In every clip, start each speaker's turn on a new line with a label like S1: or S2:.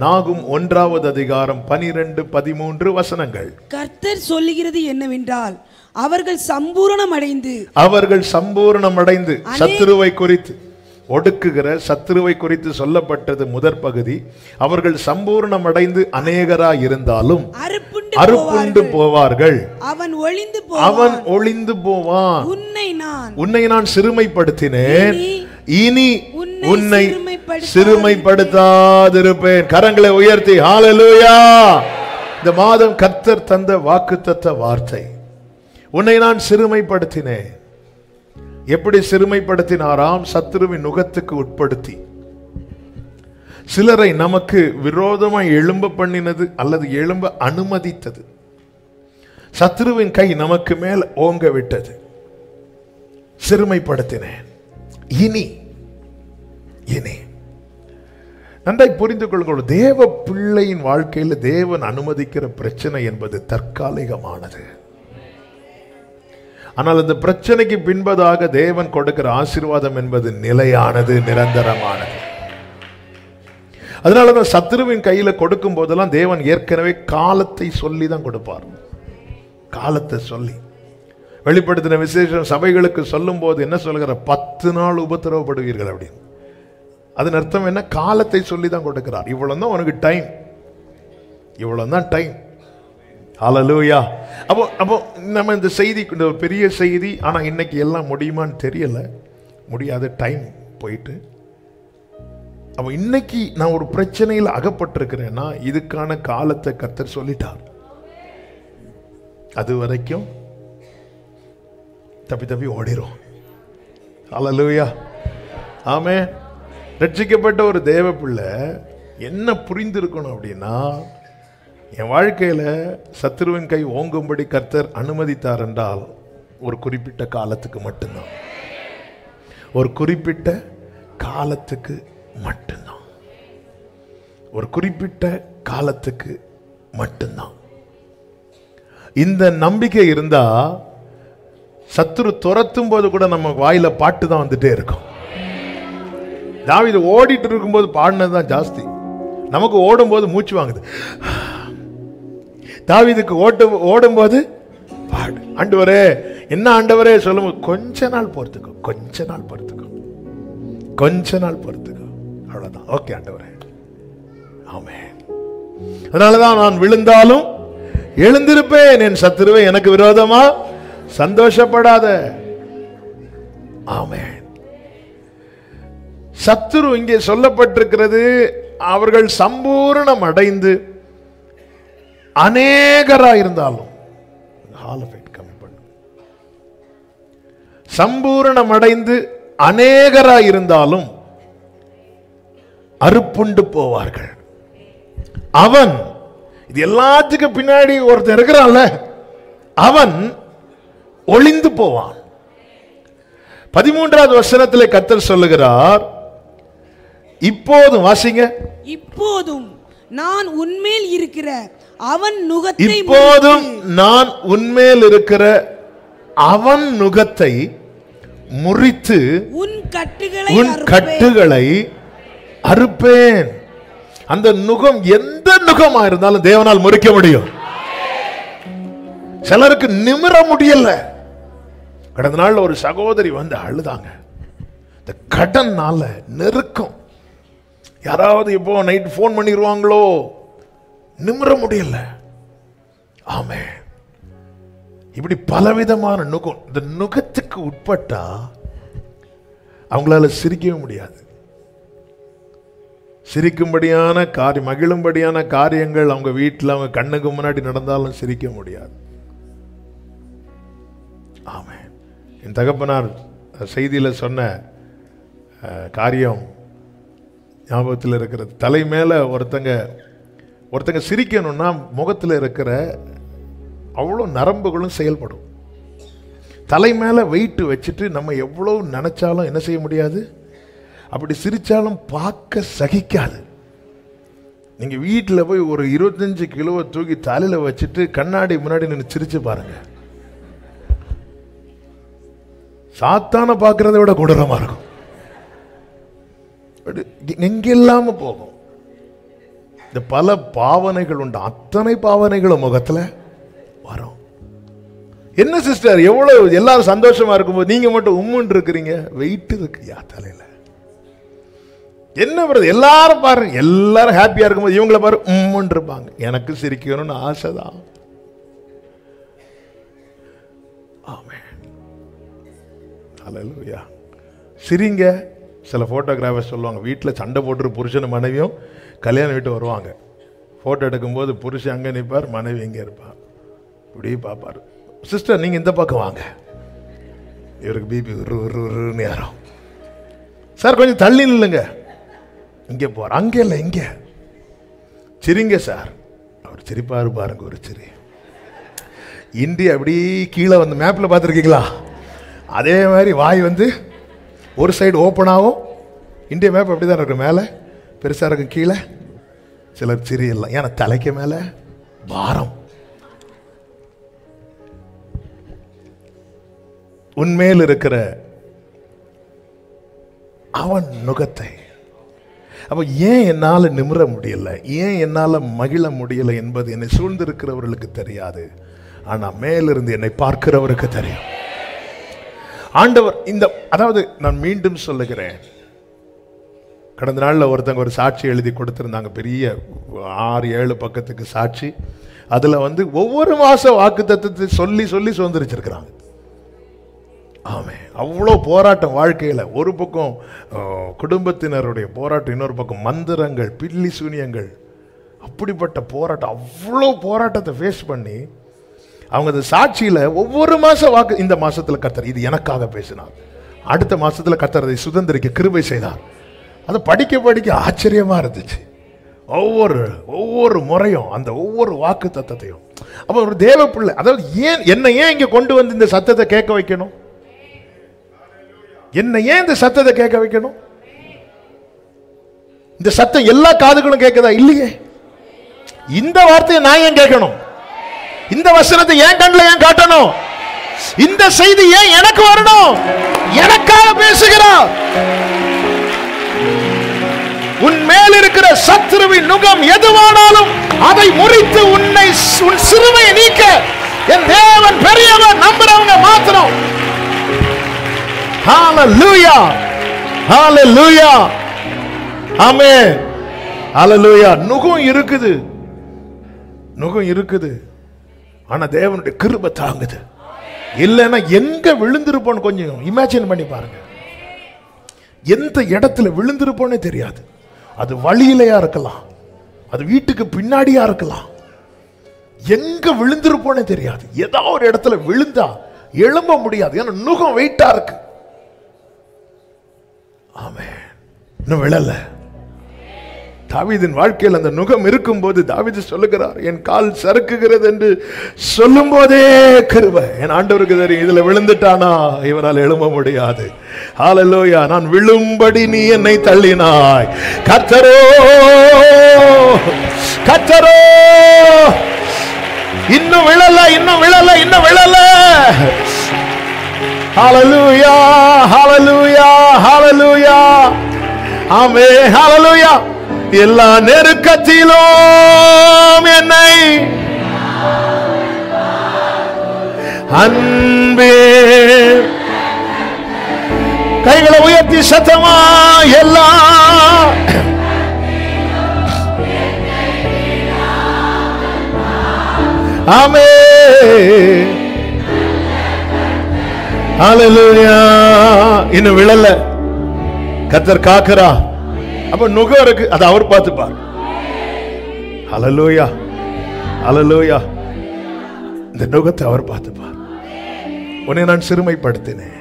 S1: நாகும் 1வது அதிகாரம் 12, 13 வசனங்கள்.
S2: கர்த்தர் சொல்லுகிறது என்னவென்றால், அவர்கள் சம்பூரணம் அடைந்து சத்துருவை குறித்து ஒடுக்குகிற சத்துருவை குறித்து சொல்லப்பட்டது முதற் பகுதி. அவர்கள் சம்பூர்ணம் அடைந்து அநேகராய் இருந்தாலும் அறுப்புண்டு போவார்கள். அவன் ஒளிந்து போவான். உன்னை நான் சிறுமைப்படுத்தினேன், இனி உன்னை சிறுமைப்படுத்தாதிருப்பேன். கரங்களை உயர்த்தி ஹல்லேலூயா. இந்த மாதம் கர்த்தர் தந்த வாக்குத்தத்த வார்த்தை. உன்னை நான் சிறுமைப்படுத்தினேன். எப்படி சிறுமைப்படுத்தினாராம்? சத்துருவின் நுகத்துக்கு உட்படுத்தி. சிலரை நமக்கு விரோதமாய் எழும்ப பண்ணினது அல்லது எழும்ப அனுமதித்தது. சத்துருவின் கை நமக்கு மேல் ஓங்க விட்டது. சிறுமைப்படுத்தினேன். இனி நன்றாய் புரிந்து கொள்ளுங்கள். தேவ பிள்ளையின் வாழ்க்கையில் தேவன் அனுமதிக்கிற பிரச்சனை என்பது தற்காலிகமானது. ஆனால் அந்த பிரச்சனைக்கு பின்பதாக தேவன் கொடுக்கிற ஆசீர்வாதம் என்பது நிலையானது, நிரந்தரமானது. அதனாலதான் சத்துருவின் கையில கொடுக்கும் போதெல்லாம் தேவன் ஏற்கனவே காலத்தை சொல்லி தான் கொடுப்பார். காலத்தை சொல்லி வெளிப்படுத்தின விசேஷம் சபைகளுக்கு சொல்லும் போது என்ன சொல்கிற? 10 நாள் உபத்திரவப்படுவீர்கள் அப்படின்னு. அதன் அர்த்தம் என்ன? காலத்தை சொல்லி தான் கொடுக்கிறார். இவ்வளவுதான் உனக்கு டைம், இவ்வளவுதான் டைம். ஹல்லேலூயா. அப்போ நம்ம இந்த செய்தி பெரிய செய்தி. ஆனா இன்னைக்கு எல்லாம் முடியுமான்னு தெரியல, முடியாத டைம் போயிட்டு. அப்போ இன்னைக்கு நான் ஒரு பிரச்சனையில் அகப்பட்டிருக்கிறேன்னா இதுக்கான காலத்தை கர்த்தர் சொல்லிட்டார். அது வரைக்கும் தப்பி ஓடிரும். ஹல்லேலூயா. ஆமென். ரட்சிக்கப்பட்ட ஒரு தேவ பிள்ளை என்ன புரிந்திருக்கணும் அப்படின்னா, என் வாழ்க்கையில் சத்துருவின் கை ஓங்கும்படி கர்த்தர் அனுமதித்தார் என்றால் ஒரு குறிப்பிட்ட காலத்துக்கு மட்டும்தான். ஒரு குறிப்பிட்ட காலத்துக்கு மட்டும்தான். ஒரு குறிப்பிட்ட காலத்துக்கு மட்டும்தான். இந்த நம்பிக்கை இருந்தா சத்துரு துரத்தும் போது கூட நம்ம வாயில பாட்டு தான் வந்துட்டே இருக்கும். தாவீது ஓடிட்டு இருக்கும்போது பாடினது தான் ஜாஸ்தி. நமக்கு ஓடும்போது மூச்சு வாங்குது. தாவீதுக்கு ஓடும்போது பாடு. ஆண்டவரே, என்ன ஆண்டவரே சொல்லும், கொஞ்ச நாள் பொறுத்துக்கோ, கொஞ்ச நாள் பொறுத்துக்கோ, கொஞ்ச நாள் பொறுத்துக்கோ, அவ்வளவுதான். ஓகே ஆண்டவரே, ஆமென். அதனாலதான் நான் விழுந்தாலும் எழுந்திருப்பேன், என் சத்துருவே எனக்கு விரோதமா சந்தோஷப்படாத. ஆமென். சத்துரு இங்கே சொல்லப்பட்டிருக்கிறது, அவர்கள் சம்பூர்ணம் அடைந்து அநேகராயிருந்தாலும், சம்பூர்ணம் அடைந்து அநேகராயிருந்தாலும் அறுப்புண்டு போவார்கள். அவன், இது எல்லாத்துக்கும் பின்னாடி ஒருத்தர் இருக்கிறான்ல, அவன் ஒளிந்து போவான். 13வது வசனத்திலே கர்த்தர் சொல்லுகிறார், இப்போதும் வாசிங்க. இப்போதும் நான் உன்மேல் இருக்கிற அவன் நுகத்தை,
S1: இப்போதும் நான் உன்மேல் இருக்கிற அவன் நுகத்தை முறித்து உன் கட்டுகளை அறுப்பேன். அந்த நுகம் எந்த நுகமா இருந்தாலும் தேவனால் முறிக்க முடியும். சிலருக்கு நிமிர முடியல. கடந்த நாள் ஒரு சகோதரி வந்து அழுதாங்க. இந்த கடன்னால நெருக்கம். யாராவது இப்போ நைட் போன் பண்ணிடுவாங்களோ, நிமிர முடியல. ஆமென். இப்படி பலவிதமான நுகம். இந்த நுகத்துக்கு உட்பட்டா அவங்களால சிரிக்கவே முடியாது. சிரிக்கும்படியான காரியம், மகிழும்படியான காரியங்கள் அவங்க வீட்டில் அவங்க கண்ணுக்கு முன்னாடி நடந்தாலும் சிரிக்க முடியாது. ஆமென். என் தகப்பனார் செய்தியில் சொன்ன காரியம் ஞாபகத்தில் இருக்கிறது. தலை மேலே ஒருத்தங்க சிரிக்கணும்னா முகத்தில் இருக்கிற அவ்வளோ நரம்புகளும் செயல்படும். தலை மேலே வெயிட்டு வச்சுட்டு நம்ம எவ்வளோ நினைச்சாலும் என்ன செய்ய முடியாது, அப்படி சிரிச்சாலும் பார்க்க சகிக்காது. நீங்க வீட்டில் போய் ஒரு 25 கிலோவை தூக்கி தலையில வச்சுட்டு கண்ணாடி முன்னாடி நின்று சிரிச்சு பாருங்க, சாத்தான பார்க்கறதை விட கொடூரமா இருக்கும். எங்கெல்லாம போகும். இந்த பல பாவனைகள் உண்டு. அத்தனை பாவனைகளும் முகத்துல வரும். என்ன சிஸ்டர், எவ்வளவு எல்லாரும் சந்தோஷமா இருக்கும்போது நீங்க மட்டும் உம்முன்னு இருக்கிறீங்க? வெயிட் இருக்குயா தலையில. என்ன வருது? எல்லாரும் பாருங்க, எல்லாரும் ஹாப்பியா இருக்கும்போது இவங்கள பாரு உம்முன்னு இருப்பாங்க. எனக்கு சிரிக்கணும்னு ஆசைதான். ஆமென். ஹல்லேலூயா. சிரிங்க. சில போட்டோகிராஃபர்ஸ் சொல்லுவாங்க, வீட்டில் சண்டை போட்டு புருஷன் மனைவியும் கல்யாணம் வீட்டு வருவாங்க. ஃபோட்டோ எடுக்கும்போது புருஷன் அங்கே நிற்பார், மனைவி எங்கே இருப்பார், இப்படி பார்ப்பார். சிஸ்டர் நீங்கள் இந்த பக்கம் வாங்க, இவருக்கு பிபி உருன்னு யாரும். சார் கொஞ்சம் தள்ளி நில்லுங்க, இங்கே போகிறார், அங்கே இல்லை இங்கே. சிரிங்க சார். அவர் சிரிப்பாரு பாருங்க, ஒரு சிரி. இந்தியா அப்படி கீழே வந்து மேப்பில் பார்த்துருக்கீங்களா? அதே மாதிரி வாய் வந்து ஒரு சைடு ஓப்பன் ஆகும். இந்தியா மேப் அப்படி தான் இருக்கும், மேலே பெருசாக இருக்கும், கீழே சிலர் சிரியலாம். ஏன்னா தலைக்கு மேலே பாரம். உன்மேல் இருக்கிற அவன் நுகத்தை. அப்போ ஏன் என்னால் நிமிர முடியல, ஏன் என்னால் மகிழ முடியல என்பது என்னை சூழ்ந்திருக்கிறவர்களுக்கு தெரியாது. ஆனால் மேலிருந்து என்னை பார்க்கிறவருக்கு தெரியும். ஆண்டவர் இந்த, அதாவது நான் மீண்டும் சொல்லுகிறேன், கடந்த நாளில் ஒருத்தங்க ஒரு சாட்சி எழுதி கொடுத்துருந்தாங்க, பெரிய 6-7 பக்கத்துக்கு சாட்சி. அதில் வந்து ஒவ்வொரு மாதம் வாக்கு தத்துவத்தை சொல்லி சொல்லி சுதந்திரிச்சிருக்கிறாங்க. ஆமாம், அவ்வளோ போராட்டம் வாழ்க்கையில். ஒரு பக்கம் குடும்பத்தினருடைய போராட்டம், இன்னொரு பக்கம் மந்திரங்கள், பில்லி சூனியங்கள், அப்படிப்பட்ட போராட்டம். அவ்வளோ போராட்டத்தை ஃபேஸ் பண்ணி அவங்க அந்த சாட்சியில் ஒவ்வொரு மாதம் வாக்கு, இந்த மாதத்தில் கர்த்தர் இது எனக்காக பேசினார், அடுத்த மாதத்தில் கர்த்தர் அதை சுதந்திரிக்க கிருபை செய்தார். அதை படிக்க படிக்க ஆச்சரியமாக இருந்துச்சு. ஒவ்வொரு முறையும் அந்த ஒவ்வொரு வாக்கு தத்தத்தையும். அப்போ ஒரு தேவ பிள்ளை, அதாவது ஏன் இங்கே கொண்டு வந்து இந்த சத்தத்தை கேட்க வைக்கணும்? என்ன ஏன் இந்த சத்தத்தை கேட்க வைக்கணும்? இந்த சத்தம் எல்லா காதுகளும் கேட்குதா? இல்லையே. இந்த வார்த்தையை நான் ஏன் கேட்கணும்? இந்த வசனத்தை ஏன் கண்ணில் ஏன் காட்டணும்? இந்த செய்தி ஏன் எனக்கு வரணும்? எனக்காக பேசுகிறார். உன் மேல் இருக்கிற சத்துருவின் நுகம் எதுவானாலும் அதை முறித்து உன்னை, உன் சிறுமையை நீக்க என் தேவன் பெரியவர். நம்புறவங்க மாத்திரம். ஹalleluya, ஹalleluya, ஆமென், ஹalleluya. நுகம் இருக்குது, நுகம் இருக்குது. ஆனா தேவனுடைய கிருபை தாங்குது. இல்லைன்னா எங்க விழுந்திருப்போன்னு கொஞ்சம் இமேஜின் பண்ணி பாருங்க. எந்த இடத்துல விழுந்திருப்போன்னே தெரியாது. அது வழியிலையா இருக்கலாம், அது வீட்டுக்கு பின்னாடியா இருக்கலாம். எங்க விழுந்திருப்போன்னே தெரியாது. ஏதாவது ஒரு இடத்துல விழுந்தா எழும்ப முடியாது. ஏன்னா நுகம் வெயிட்டா இருக்கு. ஆமென். இன்னும் விழல. தாவீதின் வாழ்க்கையில் அந்த நுகம் இருக்கும்போது தாவீது சொல்லுகிறார், என் கால் சறுக்குகிறது என்று சொல்லும் போதே கிருபை. என் ஆண்டவருக்கு தெரியும், இதுல விழுந்துட்டானா இவரால் எழும்ப முடியாது. ஹalleluya. நான் விழும்படி நீ என்னை தள்ளினாய், கர்த்தரோ கர்த்தரோ. இன்னும் விழல, இன்னும் விழல, இன்னும் விழல. ஹalleluya, ஹalleluya, ஹalleluya, ஆமென், ஹalleluya. எல்லா நெருக்கத்திலும் என்னை அன்பே, கைகளை உயர்த்தி சத்தமா எல்லா ஆமென், ஹalleluya. இன்னும் விழல, கர்த்தர் காக்கிறா. அப்ப நுகம் இருக்கு, அதை அவர் பார்த்துப்பார். ஹalleluya, ஹalleluya. இந்த நுகத்தை அவர் பார்த்துப்பார். உன்னை நான் சிறுமைப்படுத்தினேன்.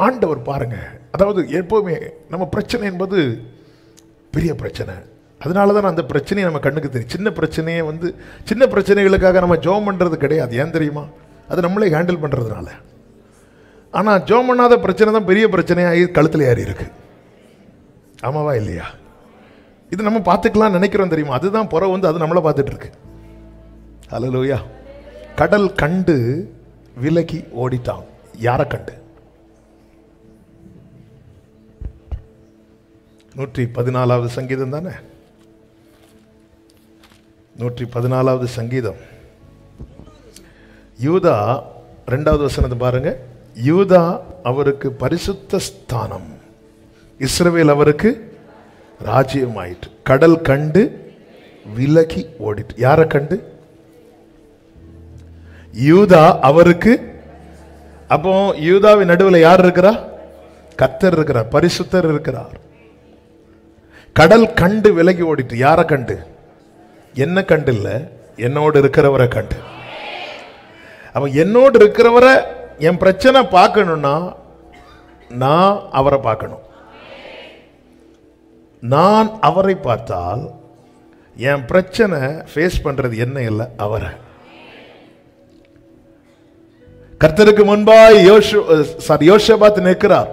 S1: ஆண்டவர் பாருங்க. அதாவது எப்பவுமே நம்ம பிரச்சனை என்பது பெரிய பிரச்சனை. அதனாலதான் அந்த பிரச்சனையை நம்ம கண்ணுக்கு தெரியும். சின்ன பிரச்சனையை வந்து, சின்ன பிரச்சனைகளுக்காக நம்ம ஜெபம் பண்றது கிடையாது. ஏன் தெரியுமா? அது நம்மளே ஹேண்டில் பண்றதுனால. ஆனா ஜெபம் பண்ணாத பிரச்சனை தான் பெரிய பிரச்சனையாகி கழுத்துல ஏறி இருக்கு. ஆமாவா இல்லையா? இது நம்ம பார்த்துக்கலாம் நினைக்கிறோம் தெரியுமா? அதுதான் புறம் வந்து அது நம்மளை பார்த்துட்டு இருக்கு. ஹல்லேலூயா. கடல் கண்டு விலகி ஓடிட்டான். யாரை கண்டு? 114வது சங்கீதம் தானே.
S2: 114வது சங்கீதம். யூதா 2வது வசனத்தை பாருங்க. யூதா அவருக்கு பரிசுத்த ஸ்தானம், இஸ்ரவேல் அவருக்கு ராஜ்யம் ஆயிற்று. கடல் கண்டு விலகி ஓடிட்டு. யாரை கண்டு? யூதா அவருக்கு. அப்போ யூதாவின் நடுவில் யார் இருக்கிறா? கர்த்தர் இருக்கிறார், பரிசுத்தர் இருக்கிறார். கடல் கண்டு விலகி ஓடிட்டு. யாரை கண்டு? என்ன கண்டு? இல்ல, என்னோடு இருக்கிறவரை கண்டு. அப்ப என்னோடு இருக்கிறவரை என் பிரச்சனை பார்க்கணும்னா நான் அவரை பார்க்கணும். நான் அவரை பார்த்தால் என் பிரச்சனை ஃபேஸ் பண்றது என்ன இல்லை, அவரை. கர்த்தருக்கு முன்பாய் யோசபாத் நிற்கிறார்.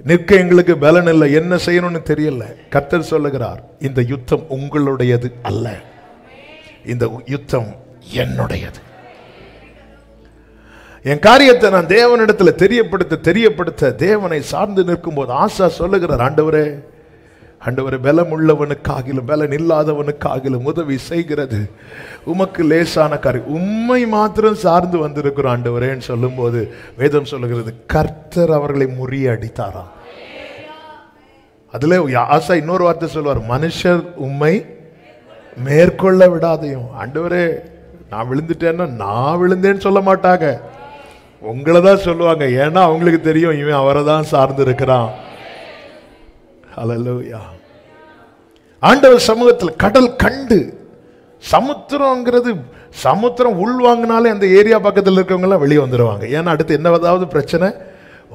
S2: நிற்க எங்களுக்கு பலன் இல்லை, என்ன செய்யணும்னு தெரியல. கர்த்தர் சொல்லுகிறார், இந்த யுத்தம் உங்களுடையது அல்ல, இந்த யுத்தம் என்னுடையது. என் காரியத்தை நான் தேவனிடத்துல தெரியப்படுத்த தேவனை சார்ந்து நிற்கும் போது ஆசா சொல்லுகிறார், ஆண்டவரே ஆண்டவரே, பலம் உள்ளவனுக்காகிலும் பலன் இல்லாதவனுக்காகிலும் உதவி செய்கிறது உமக்கு லேசான காரியம். உம்மை மாத்திரம் சார்ந்து வந்திருக்கிறோம் ஆண்டவரேன்னு சொல்லும் போது வேதம் சொல்லுகிறது, கர்த்தர் அவர்களை முறியடித்தாராம். அதுல ஆசா இன்னொரு வார்த்தை சொல்லுவார், மனுஷர் உம்மை மேற்கொள்ள விடாதையும். ஆண்டவரே, நான் விழுந்துட்டேன்னா நான் விழுந்தேன்னு சொல்ல மாட்டாங்க, உங்களை தான் சொல்லுவாங்க. ஏன்னா அவங்களுக்கு தெரியும் இவன் அவரை தான் சார்ந்து இருக்கிறான். ஹல்லேலூயா. ஆண்டவர் சமூகத்தில் கடல் கண்டு, சமுத்திரம்ங்கிறது சமுத்திரம் உள்வாங்கினாலே அந்த ஏரியா பக்கத்தில் இருக்கவங்க எல்லாம் வெளியே வந்துடுவாங்க. ஏன்னா அடுத்து என்னதாவது பிரச்சனை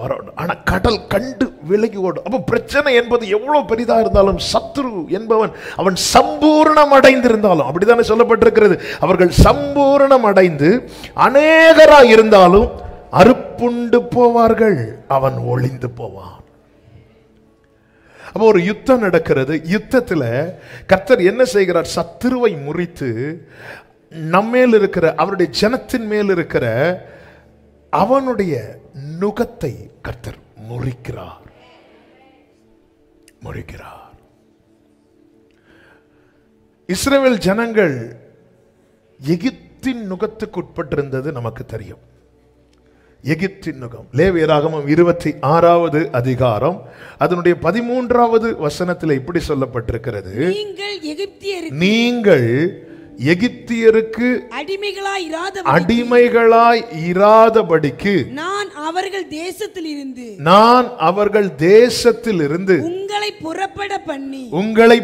S2: வரும். ஆனா கடல் கண்டு விலகி ஓடும். அப்ப பிரச்சனை என்பது எவ்வளவு பெரிதா இருந்தாலும், சத்ரு என்பவன் அவன் சம்பூர்ணம் அடைந்திருந்தாலும், அப்படித்தானே சொல்லப்பட்டிருக்கிறது, அவர்கள் சம்பூர்ணம் அடைந்து அநேகரா இருந்தாலும் அறுப்புண்டு போவார்கள், அவன் ஒளிந்து போவான். அப்போ ஒரு யுத்தம் நடக்கிறது. யுத்தத்தில் கர்த்தர் என்ன செய்கிறார்? சத்துருவை முறித்து நம்மேல் இருக்கிற, அவருடைய ஜனத்தின் மேல் இருக்கிற அவனுடைய நுகத்தை கர்த்தர் முறிக்கிறார். இஸ்ரவேல் ஜனங்கள் எகிப்தின் நுகத்துக்கு உட்பட்டிருந்தது நமக்கு தெரியும். எகிப்தின் நுகம். லேவியராகமம் 26வது அதிகாரம் அதனுடைய 13வது வசனத்தில் இப்படி சொல்லப்பட்டிருக்கிறது, நீங்கள் எகிப்தியருக்கு அடிமைகளாய் இராதபடிக்கு நான் அவர்கள் தேசத்திலிருந்து உங்களை புறப்பட பண்ணி உங்கள்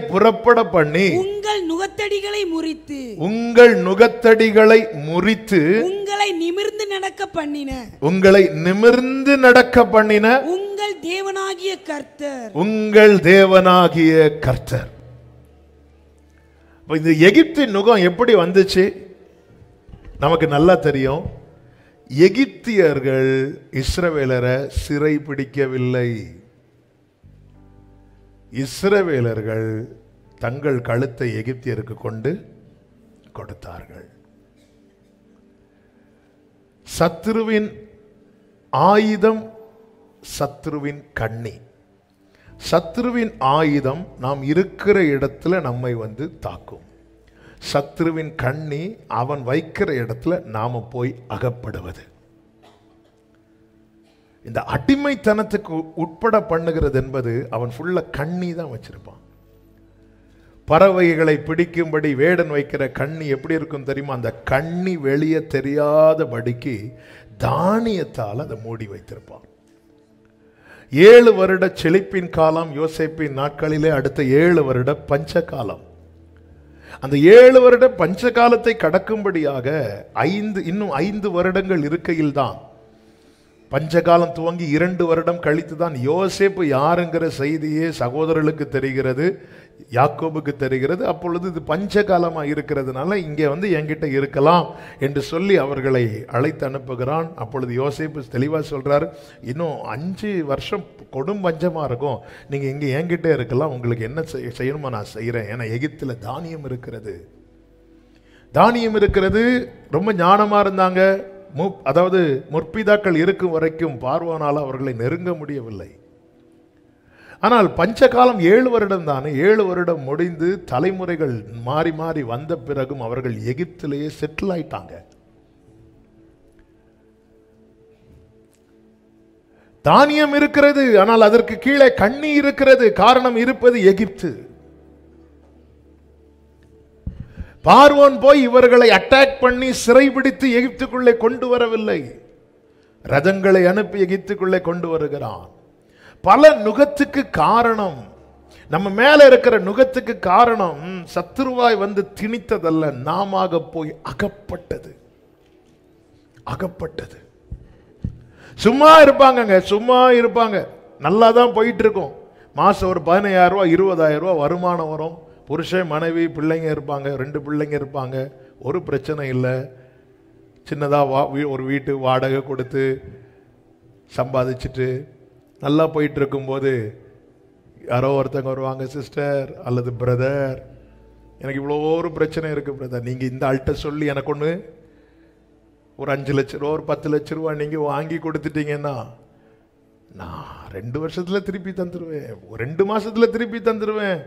S2: நுகத்தடிகளை முறித்து உங்களை நிமிர்ந்து நடக்க பண்ணின உங்கள் தேவனாகிய கர்த்தர். இந்த எகிப்தின் நுகம் எப்படி வந்துச்சு நமக்கு நல்லா தெரியும். எகிப்தியர்கள் இஸ்ரவேலரை சிறை பிடிக்கவில்லை. இஸ்ரவேலர்கள் தங்கள் கழுத்தை எகிப்தியருக்கு கொண்டு கொடுத்தார்கள். சத்ருவின் ஆயுதம் சத்ருவின் கண்ணி. சத்ருவின் ஆயுதம் நாம் இருக்கிற இடத்துல நம்மை வந்து தாக்கும். சத்ருவின் கண்ணி அவன் வைக்கிற இடத்துல நாம போய் அகப்படுவது. இந்த அடிமைத்தனத்துக்கு உட்பட பண்ணுகிறது என்பது அவன் ஃபுல்லா கண்ணி தான் வச்சிருப்பான். பறவைகளை பிடிக்கும்படி வேடன் வைக்கிற கண்ணி எப்படி இருக்கும் தெரியுமா? அந்த கண்ணி வெளியே தெரியாதபடிக்கு தானியத்தால் அதை மூடி வைத்திருப்பான். 7 வருட செழிப்பின் காலம் யோசேப்பின் நாட்களிலே, அடுத்த 7 வருட பஞ்ச காலம். அந்த 7 வருட பஞ்ச காலத்தை கடக்கும்படியாக இன்னும் 5 வருடங்கள் இருக்கையில் தான், பஞ்சகாலம் துவங்கி 2 வருடம் கழித்து தான் யோசேப்பு யாருங்கிற செய்தியே சகோதரர்களுக்கு தெரிகிறது, யாக்கோபுக்கு தெரிகிறது. அப்பொழுது இது பஞ்சகாலமாக இருக்கிறதுனால இங்கே வந்து என்கிட்ட இருக்கலாம் என்று சொல்லி அவர்களை அழைத்து அனுப்புகிறான். அப்பொழுது யோசேப்பு தெளிவாக சொல்றாரு, இன்னும் 5 வருஷம் கொடும் பஞ்சமாக இருக்கும், நீங்கள் இங்கே என்கிட்ட இருக்கலாம், உங்களுக்கு என்ன செய்யணுமோ நான் செய்கிறேன். ஏன்னா எகிப்தில் தானியம் இருக்கிறது. ரொம்ப ஞானமாக இருந்தாங்க. அதாவது முற்பிதாக்கள் இருக்கும் வரைக்கும் பார்வோனால் அவர்களை நெருங்க முடியவில்லை.
S1: ஆனால் பஞ்சகாலம் 7 வருடம் தானே. 7 வருடம் முடிந்து தலைமுறைகள் மாறி மாறி வந்த பிறகும் அவர்கள் எகிப்திலேயே செட்டில் ஆயிட்டாங்க. தானியம் இருக்கிறது, ஆனால் அதற்கு கீழே கண்ணி இருக்கிறது. காரணம் இருப்பது எகிப்து. பார்வோன் போய் இவர்களை அட்டாக் பண்ணி சிறைபிடித்து எகிப்துக்குள்ளே கொண்டு வரவில்லை, ரதங்களை அனுப்பி எகிப்துக்குள்ளே கொண்டு வருகிறான். பல நுகத்துக்கு காரணம், நம்ம மேல இருக்கிற நுகத்துக்கு காரணம் சத்துருவாய் வந்து திணித்ததல்ல, நாம போய் அகப்பட்டது. அகப்பட்டது. சும்மா இருப்பாங்க, சும்மா இருப்பாங்க, நல்லா தான் போயிட்டு இருக்கும். மாசம் ஒரு 15,000 ரூபா 20,000 ரூபா வருமானம் வரும். புருஷன் மனைவி பிள்ளைங்க இருப்பாங்க, 2 பிள்ளைங்க இருப்பாங்க, ஒரு பிரச்சனை இல்லை. சின்னதாக ஒரு வீட்டு வாடகை கொடுத்து சம்பாதிச்சுட்டு நல்லா போயிட்டு இருக்கும்போது யாரோ ஒருத்தங்க வருவாங்க, சிஸ்டர் அல்லது பிரதர், எனக்கு இவ்வளோ ஒரு பிரச்சனை இருக்குது பிரதர், நீங்கள் இந்த ஆள்கிட்ட சொல்லி எனக்கு ஒன்று ஒரு 5 லட்ச ரூபா ஒரு 10 லட்ச ரூபா நீங்கள் வாங்கி கொடுத்துட்டீங்கன்னா நான் 2 வருஷத்தில் திருப்பி தந்துடுவேன், 2 மாதத்தில் திருப்பி தந்துடுவேன்.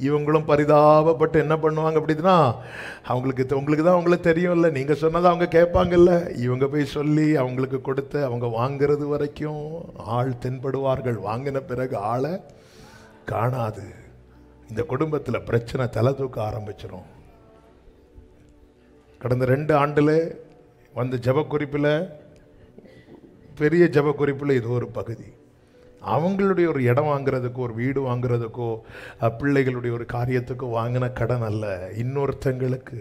S1: இவங்களும் பரிதாபப்பட்டு என்ன பண்ணுவாங்க அப்படின்னா, உங்களுக்கு தான் அவங்கள தெரியும்ல, நீங்கள் சொன்னதை அவங்க கேட்பாங்கல்ல, இவங்க போய் சொல்லி அவங்களுக்கு கொடுத்து அவங்க வாங்கிறது வரைக்கும் ஆள் தென்படுவார்கள். வாங்கின பிறகு ஆளை காணாது. இந்த குடும்பத்தில் பிரச்சனை தலை தூக்க ஆரம்பிச்சிடும். கடந்த 2 ஆண்டில் வந்த ஜபக்குறிப்பில், பெரிய ஜபக்குறிப்பில் இது ஒரு பகுதி. அவங்களுடைய ஒரு இடம் வாங்குறதுக்கோ ஒரு வீடு வாங்குறதுக்கோ பிள்ளைகளுடைய ஒரு காரியத்துக்கோ வாங்கின கடன் அல்ல, இன்னொருத்தங்களுக்கு.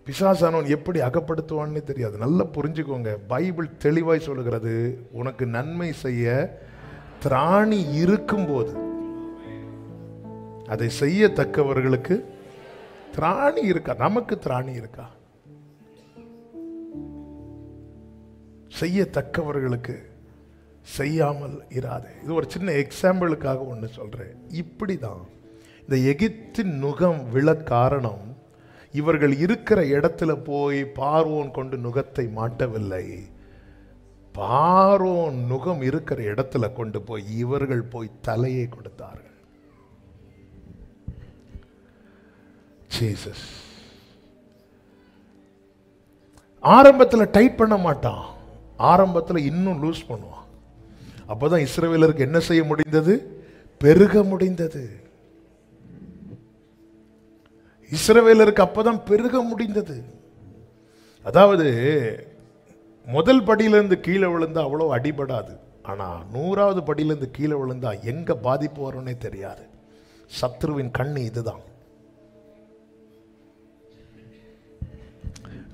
S1: பிசாசானவன் எப்படி அகப்படுத்துவான்னு தெரியாது. நல்லா புரிஞ்சுக்கோங்க, பைபிள் தெளிவாய் சொல்லுகிறது, உனக்கு நன்மை செய்ய திராணி இருக்கும்போது அதை செய்யத்தக்கவர்களுக்கு திராணி இருக்கா? நமக்கு திராணி இருக்கா? செய்யத்தக்கவர்களுக்கு செய்யாமல் இராது. இது ஒரு சின்ன எக்ஸாம்பிளுக்காக ஒன்று சொல்றேன். இப்படிதான் இந்த எகிப்தின் நுகம் விழ காரணம், இவர்கள் இருக்கிற இடத்துல போய் பார்வோன் கொண்டு நுகத்தை மாட்டவில்லை. பார்வோன் நுகம் இருக்கிற இடத்துல கொண்டு போய் இவர்கள் போய் தலையை கொடுத்தார்கள். ஜீசஸ் ஆரம்பத்தில் டைட் பண்ண மாட்டான், ஆரம்பத்தில் இன்னும் லூஸ் பண்ணுவான். அப்போதான் இஸ்ரவேலருக்கு என்ன செய்ய முடிந்தது? பெருக முடிந்தது. இஸ்ரவேலருக்கு அப்பதான் பெருக முடிந்தது. அதாவது முதல் படியிலிருந்து கீழே விழுந்தா அவ்வளோ அடிபடாது, ஆனா 100வது படியிலிருந்து கீழே விழுந்தா எங்க பாதிப்பு வரும்னே தெரியாது. சத்ருவின் கண்ணு இதுதான்.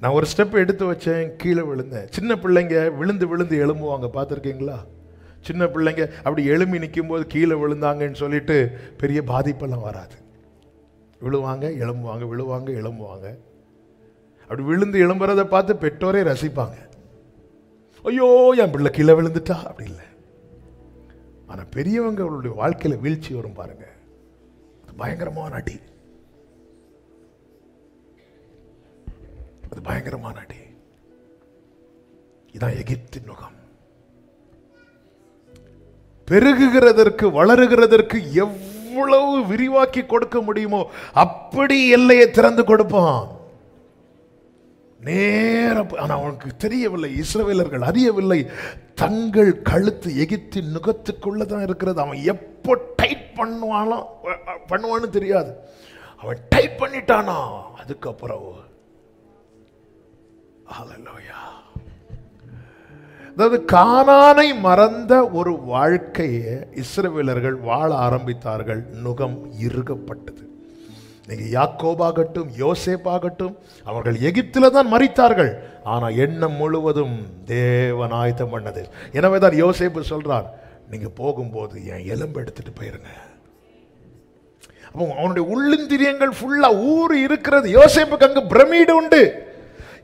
S1: நான் ஒரு ஸ்டெப் எடுத்து வச்சேன், கீழே விழுந்தேன். சின்ன பிள்ளைங்க விழுந்து விழுந்து எழும்புவாங்க, பார்த்துருக்கீங்களா? சின்ன பிள்ளைங்க அப்படி எழும்பி நிற்கும் போது கீழே விழுந்தாங்கன்னு சொல்லிட்டு பெரிய பாதிப்பெல்லாம் வராது. விழுவாங்க எழும்புவாங்க, விழுவாங்க எழும்புவாங்க. அப்படி விழுந்து எழும்புறதை பார்த்து பெற்றோரே ரசிப்பாங்க. ஐயோ என் பிள்ளை கீழே விழுந்துட்டா, அப்படி இல்லை. ஆனால் பெரியவங்க அவங்களுடைய வாழ்க்கையில் வீழ்ச்சி வரும் பாருங்க, பயங்கரமான அடி, அது பயங்கரமான அடி. இதான் எகிப்தின் நுகம். பெருகுகிறதற்கு வளருகிறதற்கு எவ்வளவு விரிவாக்கி கொடுக்க முடியுமோ அப்படி எல்லையை திறந்து கொடுப்பான். நேர ஆனா அவனுக்கு தெரியவில்லை, இஸ்ரவேலர்கள் அறியவில்லை, தங்கள் கழுத்து எகிப்தின் நுகத்துக்குள்ளதான் இருக்கிறது. அவன் எப்போ டைட் பண்ணுவான்னு தெரியாது. அவன் டைட் பண்ணிட்டானா அதுக்கப்புறம் ஹல்லேலூயா. அதாவது கானானை மறந்த ஒரு வாழ்க்கையை இஸ்ரவேலர்கள் வாழ ஆரம்பித்தார்கள். நுகம் இறுகப்பட்டது. நீங்க யாக்கோபாகட்டும் யோசேப்பாகட்டும் அவர்கள் எகிப்தில தான் மரித்தார்கள், ஆனா எண்ணம் முழுவதும் தேவன் ஆயத்தம் பண்ணது. எனவேதான் யோசேப்பு சொல்றார், நீங்க போகும்போது என் எலும்பு எடுத்துட்டு போயிருங்க. அப்போ அவனுடைய உள்ளிந்திரியங்கள் ஃபுல்லா ஊறி இருக்கிறது. யோசேப்புக்கு அங்கு பிரமிடு உண்டு,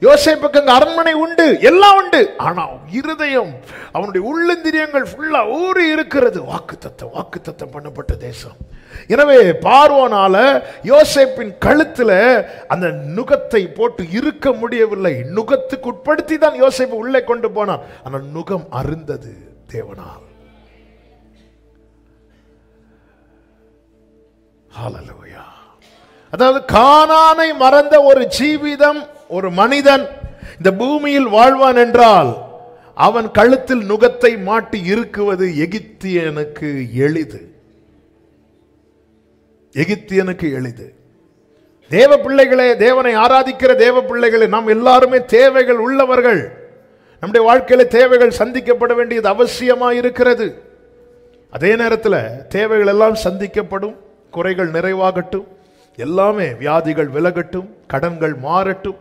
S1: யோசேப்புக்கு அங்கு அரண்மனை உண்டு, எல்லாம் உண்டு. ஆனா இருதயம், அவனுடைய உள்ளிந்திரியங்கள் ஃபுல்லா ஊறி இருக்கிறது. வாக்குத்தத்தம் பண்ணப்பட்ட தேசம். எனவே பார்வோனால யோசேப்பின் கழுத்துல அந்த நுகத்தை போட்டு இருக்க முடியவில்லை. நுகத்துக்கு உட்படுத்தி தான் யோசேப்பு உள்ளே கொண்டு போனான். ஆனால் நுகம் அருந்தது தேவனால். ஹல்லேலூயா. அதாவது கானானை மறந்த ஒரு ஜீவிதம், ஒரு மனிதன் இந்த பூமியில் வாழ்வான் என்றால் அவன் கழுத்தில் நுகத்தை மாட்டி இருக்குவது எகிப்தியனுக்கு எளிது. எகிப்தியனுக்கு எளிது. தேவ பிள்ளைகளே, தேவனை ஆராதிக்கிற தேவ பிள்ளைகளே, நாம் எல்லாருமே தேவைகள் உள்ளவர்கள். நம்முடைய வாழ்க்கையில தேவைகள் சந்திக்கப்பட வேண்டியது அவசியமாக இருக்கிறது. அதே நேரத்தில் தேவைகள் எல்லாம் சந்திக்கப்படும், குறைகள் நிறைவாகட்டும், எல்லாமே வியாதிகள் விலகட்டும், கடன்கள் மாறட்டும்,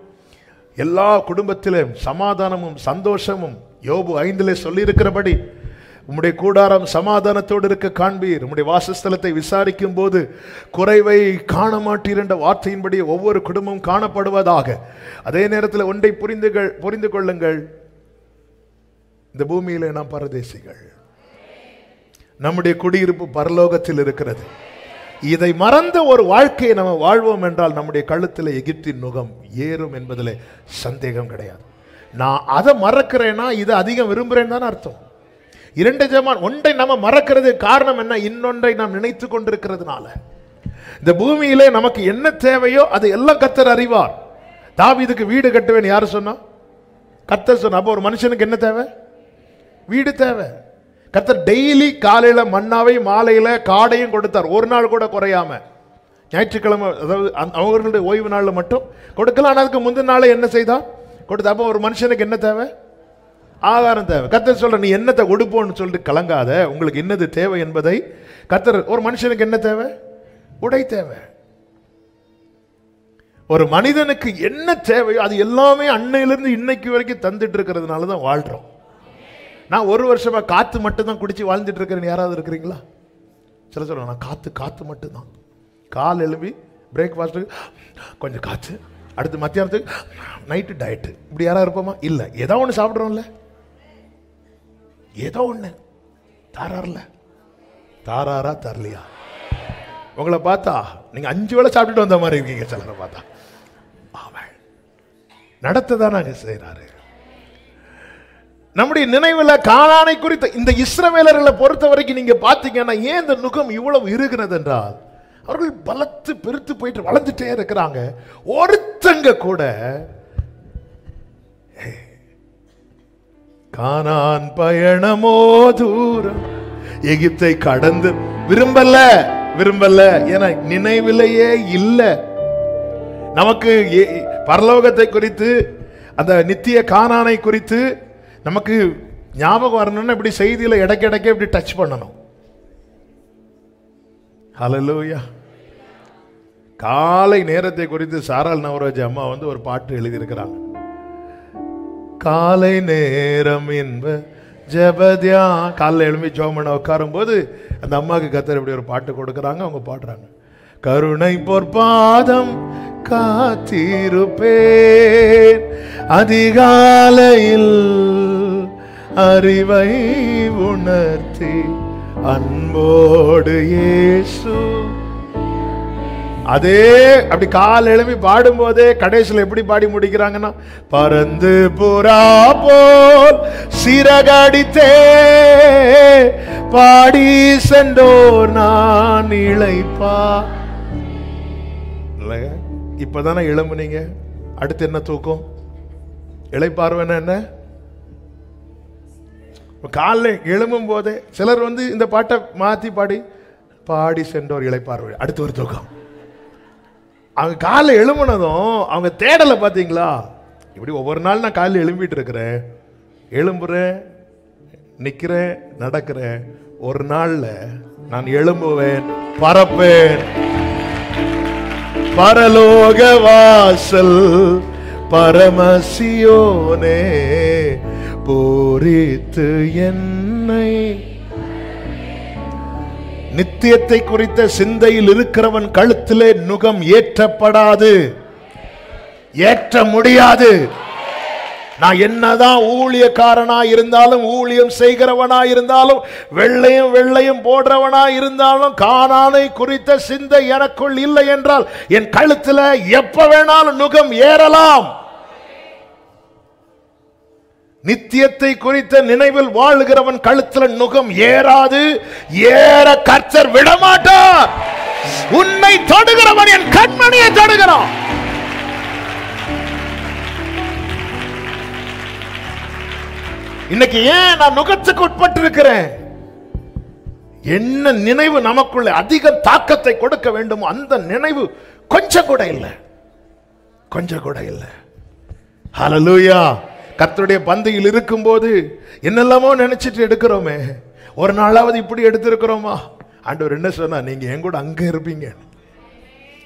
S1: எல்லா குடும்பத்திலும் சமாதானமும் சந்தோஷமும். யோபு 5 சொல்லி இருக்கிறபடி உம்முடைய கூடாரம் சமாதானத்தோடு இருக்க காண்பீர், உம்முடைய வாசஸ்தலத்தை விசாரிக்கும் போது குறைவை காண மாட்டீர் என்ற வார்த்தையின்படி ஒவ்வொரு குடும்பமும் காணப்படுவதாக. அதே நேரத்தில் ஒன்றை புரிந்து கொள்ளுங்கள், இந்த பூமியிலே நாம் பரதேசிகள், நம்முடைய குடியிருப்பு பரலோகத்தில் இருக்கிறது. இதை மறந்த ஒரு வாழ்க்கையை நம்ம வாழ்வோம் என்றால் நம்முடைய கழுத்தில் எகிப்தின் நுகம் ஏறும் என்பதில் சந்தேகம் கிடையாது. நான் அதை மறக்கிறேன்னா இதை அதிகம் விரும்புகிறேன்னு தான் அர்த்தம். 2 ஜமான், ஒன்றை நம்ம மறக்கிறது காரணம் என்ன? இன்னொன்றை நாம் நினைத்து கொண்டிருக்கிறதுனால. இந்த பூமியிலே நமக்கு என்ன தேவையோ அது எல்லாம் கர்த்தர் அறிவார். தாவீதுக்கு வீடு கட்டுவேன் யாரு சொன்னா? கர்த்தர் சொன்னா. அப்போ ஒரு மனுஷனுக்கு என்ன தேவை? வீடு தேவை. கர்த்தர் டெய்லி காலையில மன்னாவை மாலையில காடையும் கொடுத்தார், ஒரு நாள் கூட குறையாம. ஞாயிற்றுக்கிழமை, அதாவது அவர்களுடைய ஓய்வு நாளில் மட்டும் கொடுக்கலாம். ஆனால் அதுக்கு முந்தின நாளே என்ன செய்தார்? கொடுத்த. அப்போ ஒரு மனுஷனுக்கு என்ன தேவை? ஆகாரம் தேவை. கர்த்தர் சொல்ற, நீ என்னத்தை கொடுப்போன்னு சொல்லிட்டு கலங்காத, உங்களுக்கு என்னது தேவை என்பதை கர்த்தர். ஒரு மனுஷனுக்கு என்ன தேவை? உடை தேவை. ஒரு மனிதனுக்கு என்ன தேவையோ அது எல்லாமே அன்னையிலிருந்து இன்னைக்கு வரைக்கும் தந்துட்டு இருக்கிறதுனால தான் வாழ்றோம். நான் 1 வருஷமா காத்து மட்டும் தான் குடிச்சு வாழ்ந்துட்டு இருக்கிறேன்னு யாராவது இருக்கிறீங்களா? சில சொல்லுவாங்க, நான் காத்து மட்டும்தான். கால் எழுப்பி பிரேக்ஃபாஸ்ட்டுக்கு கொஞ்சம் காற்று, அடுத்து மத்தியானத்துக்கு, நைட்டு டயட்டு, இப்படி யாராவது இருப்போமா? இல்லை. ஏதோ ஒன்று சாப்பிட்றோம்ல, ஏதோ ஒன்று தாரார்ல. தாராரா தரலையா? உங்களை பார்த்தா நீங்கள் 5 வேளை சாப்பிட்டுட்டு வந்த மாதிரி இருக்கீங்க. சிலரை பார்த்தா அவன் நடத்ததான் நாங்கள் செய்கிறாரு. நம்முடைய நினைவில் கானானை குறித்த இந்த இஸ்ரவேலர்களை பொறுத்த வரைக்கும் நீங்க பார்த்தீங்கன்னா ஏன் இந்த நுகம் இவ்வளவு இருக்கிறது என்றால் அவர்கள் பலத்து பெருத்து போயிட்டு வளர்ந்துட்டே இருக்கிறாங்க. ஒருத்தங்க கூட கானான் பயணமோ தூரம் எகிப்தை கடந்து விரும்பல என நினைவிலேயே இல்லை. நமக்கு பரலோகத்தை குறித்து, அந்த நித்திய கானானை குறித்து நமக்கு ஞாபகம் வரணும்னா இப்படி செய்தியில இடைக்கிடைக்க இப்படி டச் பண்ணணும். ஹல்லேலூயா. காலை நேரத்தை குறித்து சாரால் நவரோஜ் அம்மா ஒரு பாட்டு எழுதியிருக்கிறாங்க. காலை நேரம் என்ப ஜபத்யா. காலைல எழும்பி ஜெபம் பண்ண உட்காரும் போது அந்த அம்மாவுக்கு கர்த்தர் இப்படி ஒரு பாட்டு கொடுக்குறாங்க. அவங்க பாடுறாங்க, கருணை பொற்பாதம் காத்திருப்பேன், அதிகாலையில் அறிவை உணர்த்தி அன்போடு இயேசு. அதே அப்படி கால் எழுப்பி பாடும் போதே கடைசியில் எப்படி பாடி முடிக்கிறாங்கன்னா, பறந்து புறா போல் சிறகடித்தே பாடி சென்றோர் நான் இளைப்பா. இப்பதானே எழும்புனீங்க, அடுத்து என்ன தூக்கம்? இளைப்பார்வன என்ன? காலைல எழும்பும் போதே சிலர் இந்த பாட்டை மாத்தி பாடி சென்றோர் இளைப்பார்வை, அடுத்து ஒரு தூக்கம். அவங்க காலைல எழும்புனதும் அவங்க தேடலை பார்த்தீங்களா? இப்படி ஒவ்வொரு நாள் நான் காலையில் எழும்பிட்டு இருக்கிறேன், எழும்புறேன், நிற்கிறேன், நடக்கிறேன். ஒரு நாள்ல நான் எழும்புவேன், பறப்பேன், பரலோக வாசல் பரமசியோனே பூரித்து என்னை. நித்தியத்தை குறித்த சிந்தையில் இருக்கிறவன் கழுத்திலே நுகம் ஏற்றப்படாது, ஏற்ற முடியாது. நான் என்னதான் ஊழியக்காரனா இருந்தாலும், ஊழியம் செய்கிறவனா இருந்தாலும், வெள்ளையும் போடுறவனா இருந்தாலும், கானானை குறித்த சிந்தை எனக்குள் இல்லை என்றால் என் கழுத்துல எப்ப வேணாலும் நுகம் ஏறலாம். நித்தியத்தை குறித்த நினைவில் வாழுகிறவன் கழுத்துல நுகம் ஏறாது, ஏற கர்த்தர் விடமாட்டார். உன்னை தொடுகிறவன் என் கண்மணியை தொடுகிறான். இன்னைக்கு ஏன் நான் நுகத்துக்கு உட்பட்டு இருக்கிறேன்? என்ன நினைவு நமக்குள்ள அதிக தாக்கத்தை கொடுக்க வேண்டும், அந்த நினைவு கொஞ்சம் கூட இல்லை, கொஞ்சம் கூட இல்லை. ஹல்லேலூயா. கர்த்தருடைய பந்தியில் இருக்கும்போது என்னெல்லாமோ நினைச்சிட்டு எடுக்கிறோமே, ஒரு நாளாவது இப்படி எடுத்திருக்கிறோமா? ஆண்டவர் என்ன சொன்னா, நீங்க என் கூட அங்க இருப்பீங்க.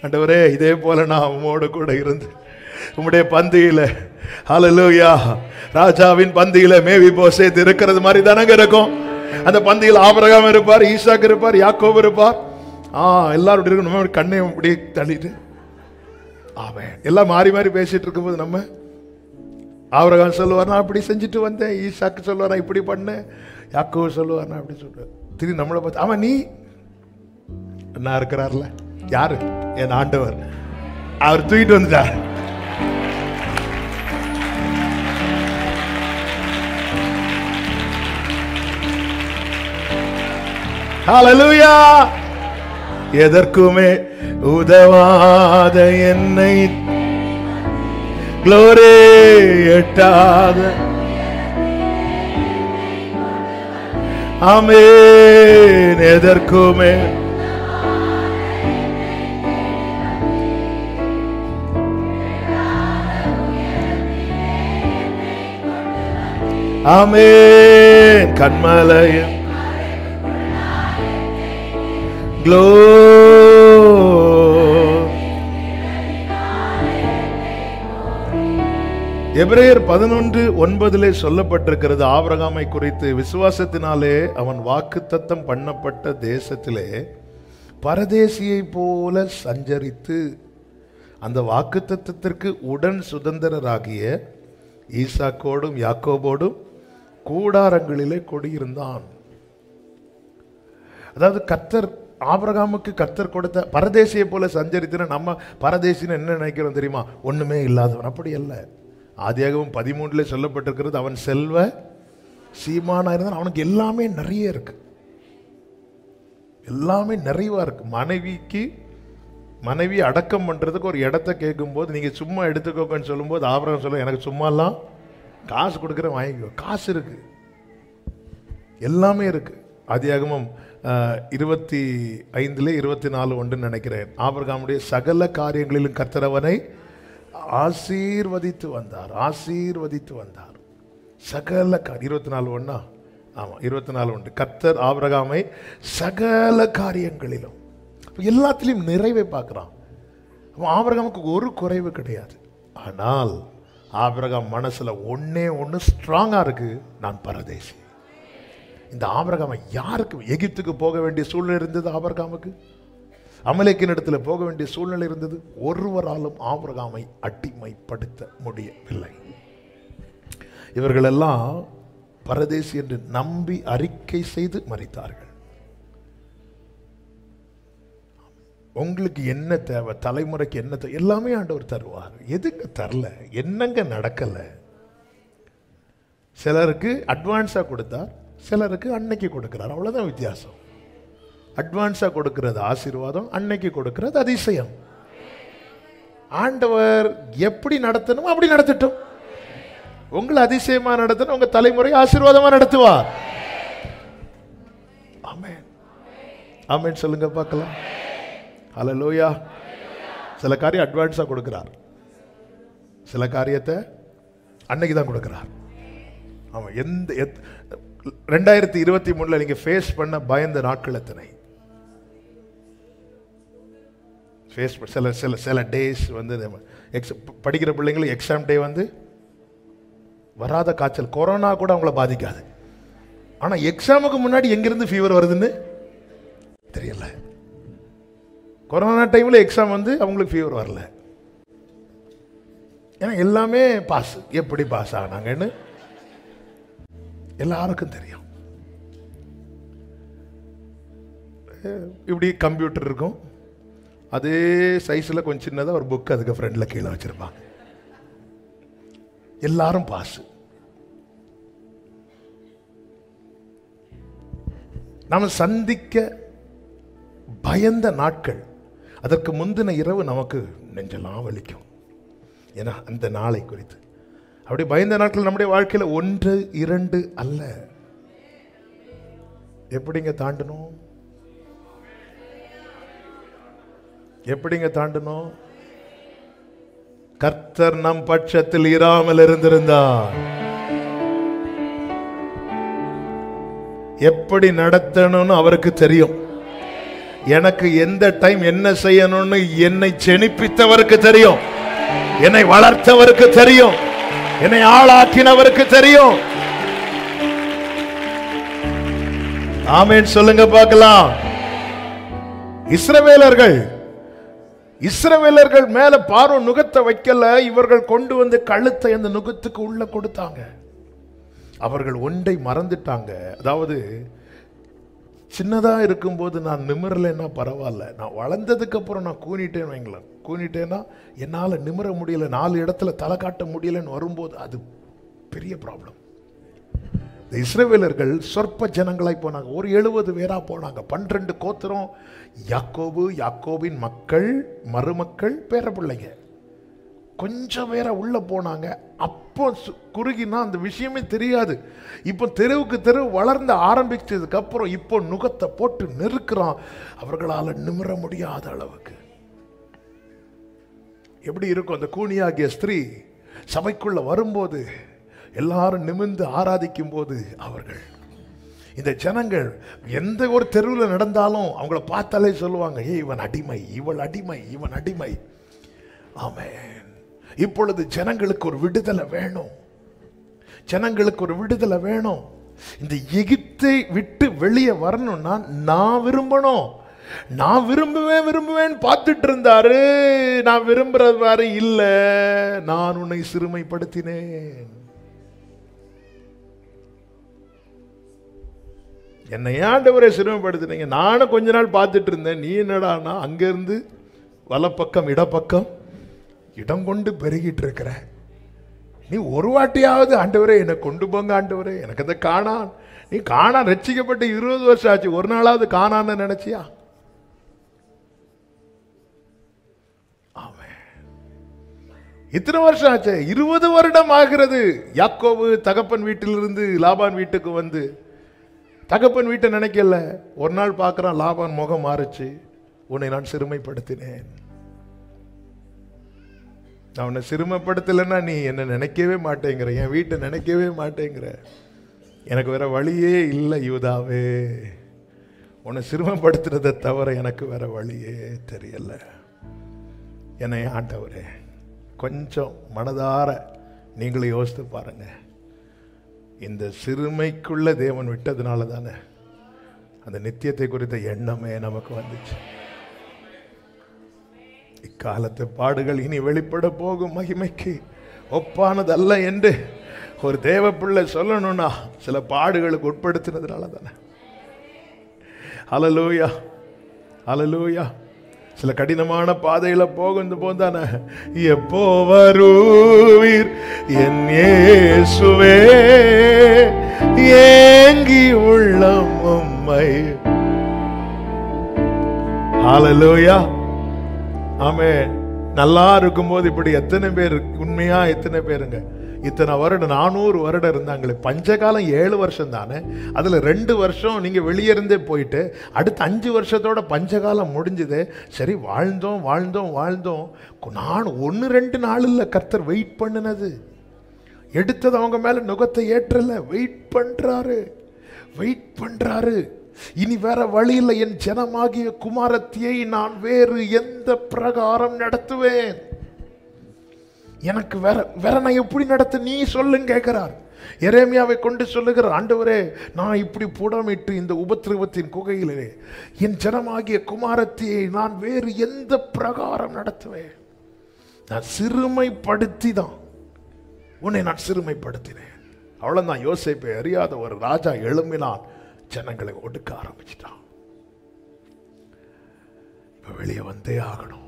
S1: ஆண்டவரே, இதே போல நான் உம்மோடு கூட இருந்து உம்முடைய பந்தியில, ஹல்லேலூயா, ராஜாவின் பந்தியில மேவிபோசேத் இருக்கிறது மாதிரி தானங்க இருக்கும். அந்த பந்தியில் ஆபிரகாம் இருப்பார், ஈசாக்கு இருப்பார், யாக்கோபு இருப்பார். எல்லாரும் இருக்கும். நம்ம கண்ணை இப்படி தள்ளிட்டு ஆமென் எல்லாம் மாறி மாறி பேசிட்டு இருக்கும்போது நம்ம ஆபிரகாம் சொல்லுவார், நான் இப்படி செஞ்சுட்டு வந்தேன். ஈசாக்கு சொல்லுவார், நான் இப்படி பண்ணேன். யாக்கோபு சொல்லுவார், நான் அப்படி சொல்றேன். திரும்பி நம்மளை பார்த்து, ஆமா நீ என்ன இருக்கிறார்ல, யாரு? என் ஆண்டவர். அவர் தூக்கிட்டு வந்துட்டார். ஹல்லேலூயா. எதற்குமே உதவாத என்னை க்ளோரி எட்டாத, ஆமென், எதற்குமே ஆமென், கண்மலையும் எபிரேயர் 11:9 சொல்லப்பட்டிருக்கிறது ஆபிரகாமை குறித்து. விசுவாசத்தினாலே அவன் வாக்குத்தத்தம் பண்ணப்பட்ட தேசத்திலே பரதேசியை போல சஞ்சரித்து அந்த வாக்குத்தத்தத்திற்கு உடன் சுதந்திரராகிய ஈசாக்கோடும் யாக்கோபோடும் கூடாரங்களிலே குடியிருந்தான். அதாவது கர்த்தர் ஆபிரகாமுக்கு கர்த்தர் கொடுத்த பரதேசியை போல சஞ்சரித்து, நம்ம பரதேசின்னு என்ன நினைக்கிறோம் தெரியுமா? ஒண்ணுமே இல்லாதவன். அப்படி அல்ல. ஆதியாகமம் 13 சொல்லப்பட்டிருக்கிறது, அவன் செல்வ சீமானா இருந்தான். அவனுக்கு எல்லாமே நிறைய இருக்கு, எல்லாமே நிறைவா இருக்கு. மனைவி அடக்கம் பண்றதுக்கு ஒரு இடத்த கேட்கும் போது, நீங்க சும்மா எடுத்துக்கோங்கன்னு சொல்லும் போது ஆபிரகாம் சொல்ல, எனக்கு சும்மா எல்லாம் காசு கொடுக்குறேன், வாங்கிக்கோ. காசு இருக்கு, எல்லாமே இருக்கு. ஆதியாகமம் 25:24 நினைக்கிறேன். ஆபிரகாமுடைய சகல காரியங்களிலும் கர்த்தர் அவனை ஆசீர்வதித்து வந்தார். சகல 24:1. ஆமா, 24:1. கர்த்தர் ஆபிரகாமை சகல காரியங்களிலும், எல்லாத்திலையும் நிறைவை பார்க்கிறான். ஆபிரகாமுக்கு ஒரு குறைவு கிடையாது. ஆனால் ஆபிரகாம் மனசுல ஒண்ணு ஸ்ட்ராங்கா இருக்கு, நான் பரதேசி. இந்த ஆபிரகாமை யாருக்கு? எகிப்துக்கு போக வேண்டிய சூழ்நிலை இருந்தது ஆபிரகாமுக்கு, அமலேக்கின் இடத்துல போக வேண்டிய சூழ்நிலை இருந்தது. ஒருவராலும் ஆபிரகாமை அடிமைப்படுத்த முடியவில்லை. இவர்களெல்லாம் பரதேசி என்று நம்பி அறிக்கை செய்து மரித்தார்கள். உங்களுக்கு என்ன தேவை, தலைமுறைக்கு என்ன தேவை, எல்லாமே ஆண்டவர் தருவார். எதுங்க தரல? என்னங்க நடக்கல? சிலருக்கு அட்வான்ஸா கொடுத்தார், சிலருக்கு அன்னைக்கு கொடுக்கிறார். அவ்வளவுதான் வித்தியாசம். அட்வான்ஸா கொடுக்கிறது ஆசீர்வாதம், அன்னைக்கு கொடுக்கிறது அதிசயம். ஆண்டவர் எப்படி நடத்தணும் அப்படி நடத்தட்டும். உங்களை அதிசயமா நடத்தணும், உங்க தலைமுறை ஆசீர்வாதமா நடத்துவார். ஆமென், ஆமென் சொல்லுங்க பார்க்கலாம். ஹல்லேலூயா. சில காரியம் அட்வான்ஸா கொடுக்கிறார், சில காரியத்தை அன்னைக்கு தான் கொடுக்கிறார். ஆமா, 2023 நீங்க ஃபேஸ் பண்ண பயந்த நாட்கள் எத்தனை? சில டேஸ் வந்து படிக்கிற பிள்ளைங்களுக்கு எக்ஸாம் டே வந்து வராத காய்ச்சல், கொரோனா கூட அவங்கள பாதிக்காது. ஆனா எக்ஸாமுக்கு முன்னாடி எங்கிருந்து ஃபீவர் வருதுன்னு தெரியல. கொரோனா டைம்ல எக்ஸாம் வந்து அவங்களுக்கு ஃபீவர் வரல. ஏன்னா எல்லாமே பாஸ். எப்படி பாஸ் ஆனாங்கன்னு எல்லாருக்கும் தெரியும். இப்படி கம்ப்யூட்டர் இருக்கும், அதே சைஸில் கொஞ்சம் சின்னதாக ஒரு புக் அதுக்கு ஃப்ரெண்டில் கீழே வச்சிருப்பாங்க. எல்லாரும் பாஸ். நம்ம சந்திக்க பயந்த நாட்கள், அதற்கு முந்தின இரவு நமக்கு நெஞ்செல்லாம் வலிக்கும். ஏன்னா அந்த நாளை குறித்து. அப்படி பயந்த நாட்கள் நம்முடைய வாழ்க்கையில் 1, 2 அல்ல. எப்படிங்க தாண்டணும்? எப்படிங்க தாண்டணும்? கர்த்தர் நம் பட்சத்தில் இராமல் இருந்திருந்தார் எப்படி நடத்தணும்னு அவருக்கு தெரியும். எனக்கு எந்த டைம் என்ன செய்யணும்னு என்னை செனிப்பித்தவருக்கு தெரியும். என்னை வளர்த்தவருக்கு தெரியும். என்னை ஆளாக்கினவருக்கு தெரியும். ஆமென் சொல்லுங்க பார்க்கலாம். இஸ்ரவேலர்கள் மேல பார்வோன் நுகத்தை வைக்கல. இவர்கள் கொண்டு வந்து கழுத்தை அந்த நுகத்துக்கு உள்ள கொடுத்தாங்க. அவர்கள் ஒன்றை மறந்துட்டாங்க. அதாவது சின்னதா இருக்கும்போது நான் நிமிரலைன்னா பரவாயில்ல, நான் வளர்ந்ததுக்கு அப்புறம் நான் கூனிட்டேன்னு வைங்களேன். கூனிட்டேன்னா என்னால் நிமிர முடியல, 4 இடத்துல தலை காட்ட முடியலன்னு வரும்போது அது பெரிய ப்ராப்ளம். இஸ்ரவேலர்கள் சொற்ப ஜனங்களாய் போனாங்க. ஒரு 70 பேரா போனாங்க. 12 கோத்திரம். யாக்கோபு, யாக்கோபின் மக்கள், மருமக்கள், பேரப்பிள்ளைங்க. கொஞ்சம் பேர உள்ள போனாங்க. அப்போ குறுகினா அந்த விஷயமே தெரியாது. இப்போ தெருவுக்கு தெருவு வளர்ந்து ஆரம்பிச்சதுக்கு அப்புறம் இப்போ நுகத்தை போட்டு நெருக்கிறான். அவர்களால் நிமிர முடியாத அளவுக்கு. எப்படி இருக்கும் அந்த கூனியாகிய ஸ்திரீ சபைக்குள்ள வரும்போது, எல்லாரும் நிமிர்ந்து ஆராதிக்கும் போது, அவர்கள் இந்த ஜனங்கள் எந்த ஒரு தெருவில் நடந்தாலும் அவங்கள பார்த்தாலே சொல்லுவாங்க, ஏய் இவன் அடிமை, இவள் அடிமை, இவன் அடிமை. ஆமென். இப்பொழுது ஜனங்களுக்கு ஒரு விடுதலை வேணும். ஜனங்களுக்கு ஒரு விடுதலை வேணும். இந்த எகிப்தை விட்டு வெளியே வரணும்னா நான் விரும்பணும். நான் விரும்புவேன் பார்த்துட்டு இருந்தாரு. நான் விரும்புறது வேற இல்ல. நான் உன்னை சிறுமைப்படுத்தினேன். என்னை ஆண்டவரை சிறுமைப்படுத்தினீங்க. நானும் கொஞ்ச நாள் பார்த்துட்டு இருந்தேன். நீ என்னடானா அங்கிருந்து வலப்பக்கம் இடப்பக்கம் இடம் கொண்டு பெருகிட்டு இருக்கிற. நீ ஒரு வாட்டியாவது ஆண்டவரே என்னை கொண்டு போங்க ஆண்டவரே, எனக்கு அதை காணான். நீ காணான் ரட்சிக்கப்பட்டு 20 வருஷம் ஆச்சு, ஒரு நாளாவது காணான்னு நினைச்சியா? ஆமென். இத்தனை வருஷம் ஆச்சு, 20 வருடம் ஆகிறது. யாக்கோபு தகப்பன் வீட்டிலிருந்து லாபான் வீட்டுக்கு வந்து, தகப்பன் வீட்டை நினைக்கல. ஒரு நாள் பார்க்கிறான், லாபான் முகம் மாறுச்சு. உன்னை நான் சிறுமைப்படுத்தினேன். நான் உன்னை சிறுமைப்படுத்தலைன்னா நீ என்ன நினைக்கவே மாட்டேங்கிற, என் வீட்டை நினைக்கவே மாட்டேங்கிற. எனக்கு வேற வழியே இல்லை யூதாவே. உன்னை சிறுமைப்படுத்துறதை தவிர எனக்கு வேற வழியே தெரியல. என்னை ஆண்டவரே, கொஞ்சம் மனதார நீங்களும் யோசித்து பாருங்க. இந்த சிறுமைக்குள்ள தேவன் விட்டதுனால தானே அந்த நித்தியத்தை குறித்த எண்ணமே நமக்கு வந்துச்சு. இக்காலத்து பாடுகள் இனி வெளிப்பட போகும் மகிமைக்கு ஒப்பானதல்ல என்று ஒரு தேவ பிள்ளை சொல்லணும்னா சில பாடுகளுக்கு உட்படுத்தினதுனால தானே. ஹல்லேலூயா, ஹல்லேலூயா. சில கடினமான பாதையில போகுது போதானே. எப்போ வருவீர் என் இயேசுவே, ஏங்கி உள்ளம் உம்மை. ஹல்லேலூயா. ஆமென். நல்லா இருக்கும்போது இப்படி எத்தனை பேர் உண்மையா, எத்தனை பேருங்க இத்தனை வருடம் 400 வருடம் இருந்தாங்களே. பஞ்சகாலம் 7 வருஷம் தானே. அதில் 2 வருஷம் நீங்கள் வெளியிருந்தே போயிட்டு அடுத்த 5 வருஷத்தோட பஞ்சகாலம் முடிஞ்சுது. சரி, வாழ்ந்தோம். நான் 1-2 நாள் இல்லை கர்த்தர் வெயிட் பண்ணினது. எடுத்தது அவங்க மேலே நுகத்தை ஏற்றல. வெயிட் பண்ணுறாரு. இனி வேற வழி இல்லை. என் ஜனமாகிய குமாரத்தியை நான் வேறு எந்த பிரகாரம் நடத்துவேன்? எனக்கு வேற நான் எப்படி நடத்த நீ சொல்லுங்க கேட்கிறார். எரேமியாவை கொண்டு சொல்லுகிறார், ஆண்டவரே நான் இப்படி புடமிட்டு இந்த உபத்திரவத்தின் குகையிலே என் ஜனமாகிய குமாரத்தியை நான் வேறு எந்த பிரகாரம் நடத்துவேன்? நான் சிறுமைப்படுத்தி தான் உன்னை நான் சிறுமைப்படுத்தினேன். அவ்வளவுதான். யோசேப்பை அறியாத ஒரு ராஜா எழும்பினான், ஜனங்களை ஒடுக்க ஆரம்பிச்சிட்டான். இப்ப வெளியே வந்தே ஆகணும்.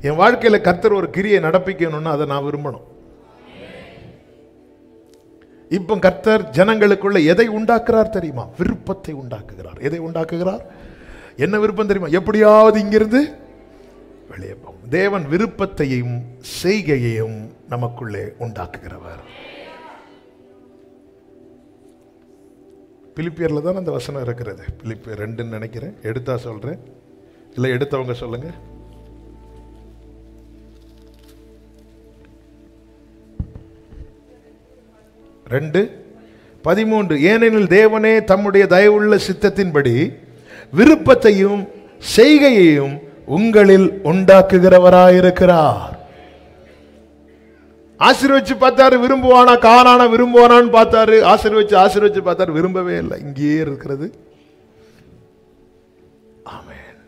S1: என் வாழ்க்கையில கர்த்தர் ஒரு கிரியை நடப்பிக்கணும்னா அதை நான் விரும்பணும். இப்போ கர்த்தர் ஜனங்களுக்குள்ள எதை உண்டாக்குறார் தெரியுமா? விருப்பத்தை உண்டாக்குகிறார். எதை உண்டாக்குகிறார்? என்ன விருப்பம் தெரியுமா? எப்படியாவது இங்கிருந்து வெளியே போகும். தேவன் விருப்பத்தையும் செய்கையையும் நமக்குள்ளே உண்டாக்குகிறவர். பிலிப்பியர்ல தான் அந்த வசனம் இருக்கிறது. பிலிப்பியர் 2 நினைக்கிறேன். எடுத்தா சொல்றேன், இல்லை எடுத்தவங்க சொல்லுங்க. ரெண்டு 13. ஏனெனில் தேவனே தம்முடைய தயவுள்ள சித்தத்தின்படி விருப்பத்தையும் செய்கையையும் உங்களில் உண்டாக்குகிறவராயிருக்கிறார். ஆசீர்வச்சு பார்த்தாரு, விரும்புவானா, காணான விரும்புவானான்னு பார்த்தாரு, ஆசீர்வச்சு பார்த்தாரு, விரும்பவே இல்லை. இங்கேயே இருக்கிறது. ஆமென்.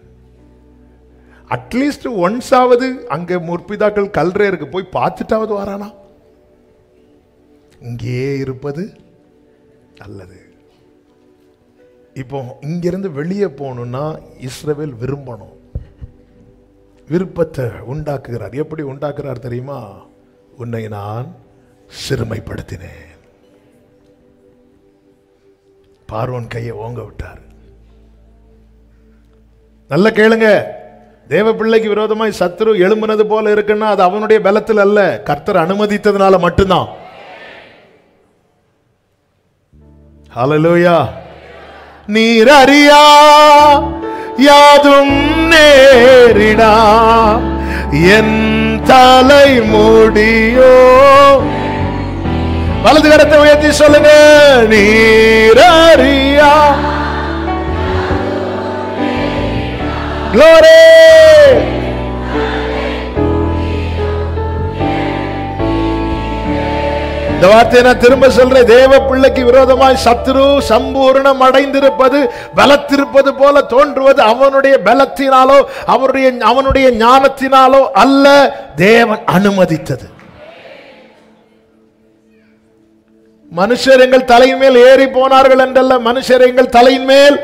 S1: அட்லீஸ்ட் ஒன்ஸாவது அங்க முற்பிதாக்கள் கல்றையருக்கு போய் பார்த்துட்டாவது வரானா? இங்கேயே இருப்பது நல்லது. இப்போ இங்கிருந்து வெளியே போகணும்னா இஸ்ரவேல் விரும்பணும். விருப்பத்தை உண்டாக்குகிறார். எப்படி உண்டாக்குறார் தெரியுமா? உன்னை நான் சிறுமைப்படுத்தினேன். பார்வோன் கையை ஓங்க விட்டார். நல்ல கேளுங்க, தேவ பிள்ளைக்கு விரோதமாய் சத்துரு எழும்புனது போல இருக்குன்னா அது அவனுடைய பலத்தில் அல்ல, கர்த்தர் அனுமதித்ததுனால மட்டும்தான். ஹல்லேலூயா. நீர் அறியா யாதும் நேரிடா என் தலை முடியோ. வலது கரத்தை உயர்த்தி சொல்லுங்க. நீர் அறியா. Glory. இந்த வார்த்தையை நான் திரும்ப சொல்றேன். தேவ பிள்ளைக்கு விரோதமாய் சத்துரு சம்பூர்ணம் அடைந்திருப்பது, பலத்திருப்பது போல தோன்றுவது அவனுடைய பலத்தினாலோ அவனுடைய ஞானத்தினாலோ அல்ல, தேவன் அனுமதித்தது. மனுஷர் எங்கள் தலையின் மேல் ஏறி போனார்கள் என்றல்ல, மனுஷர் எங்கள் தலையின் மேல்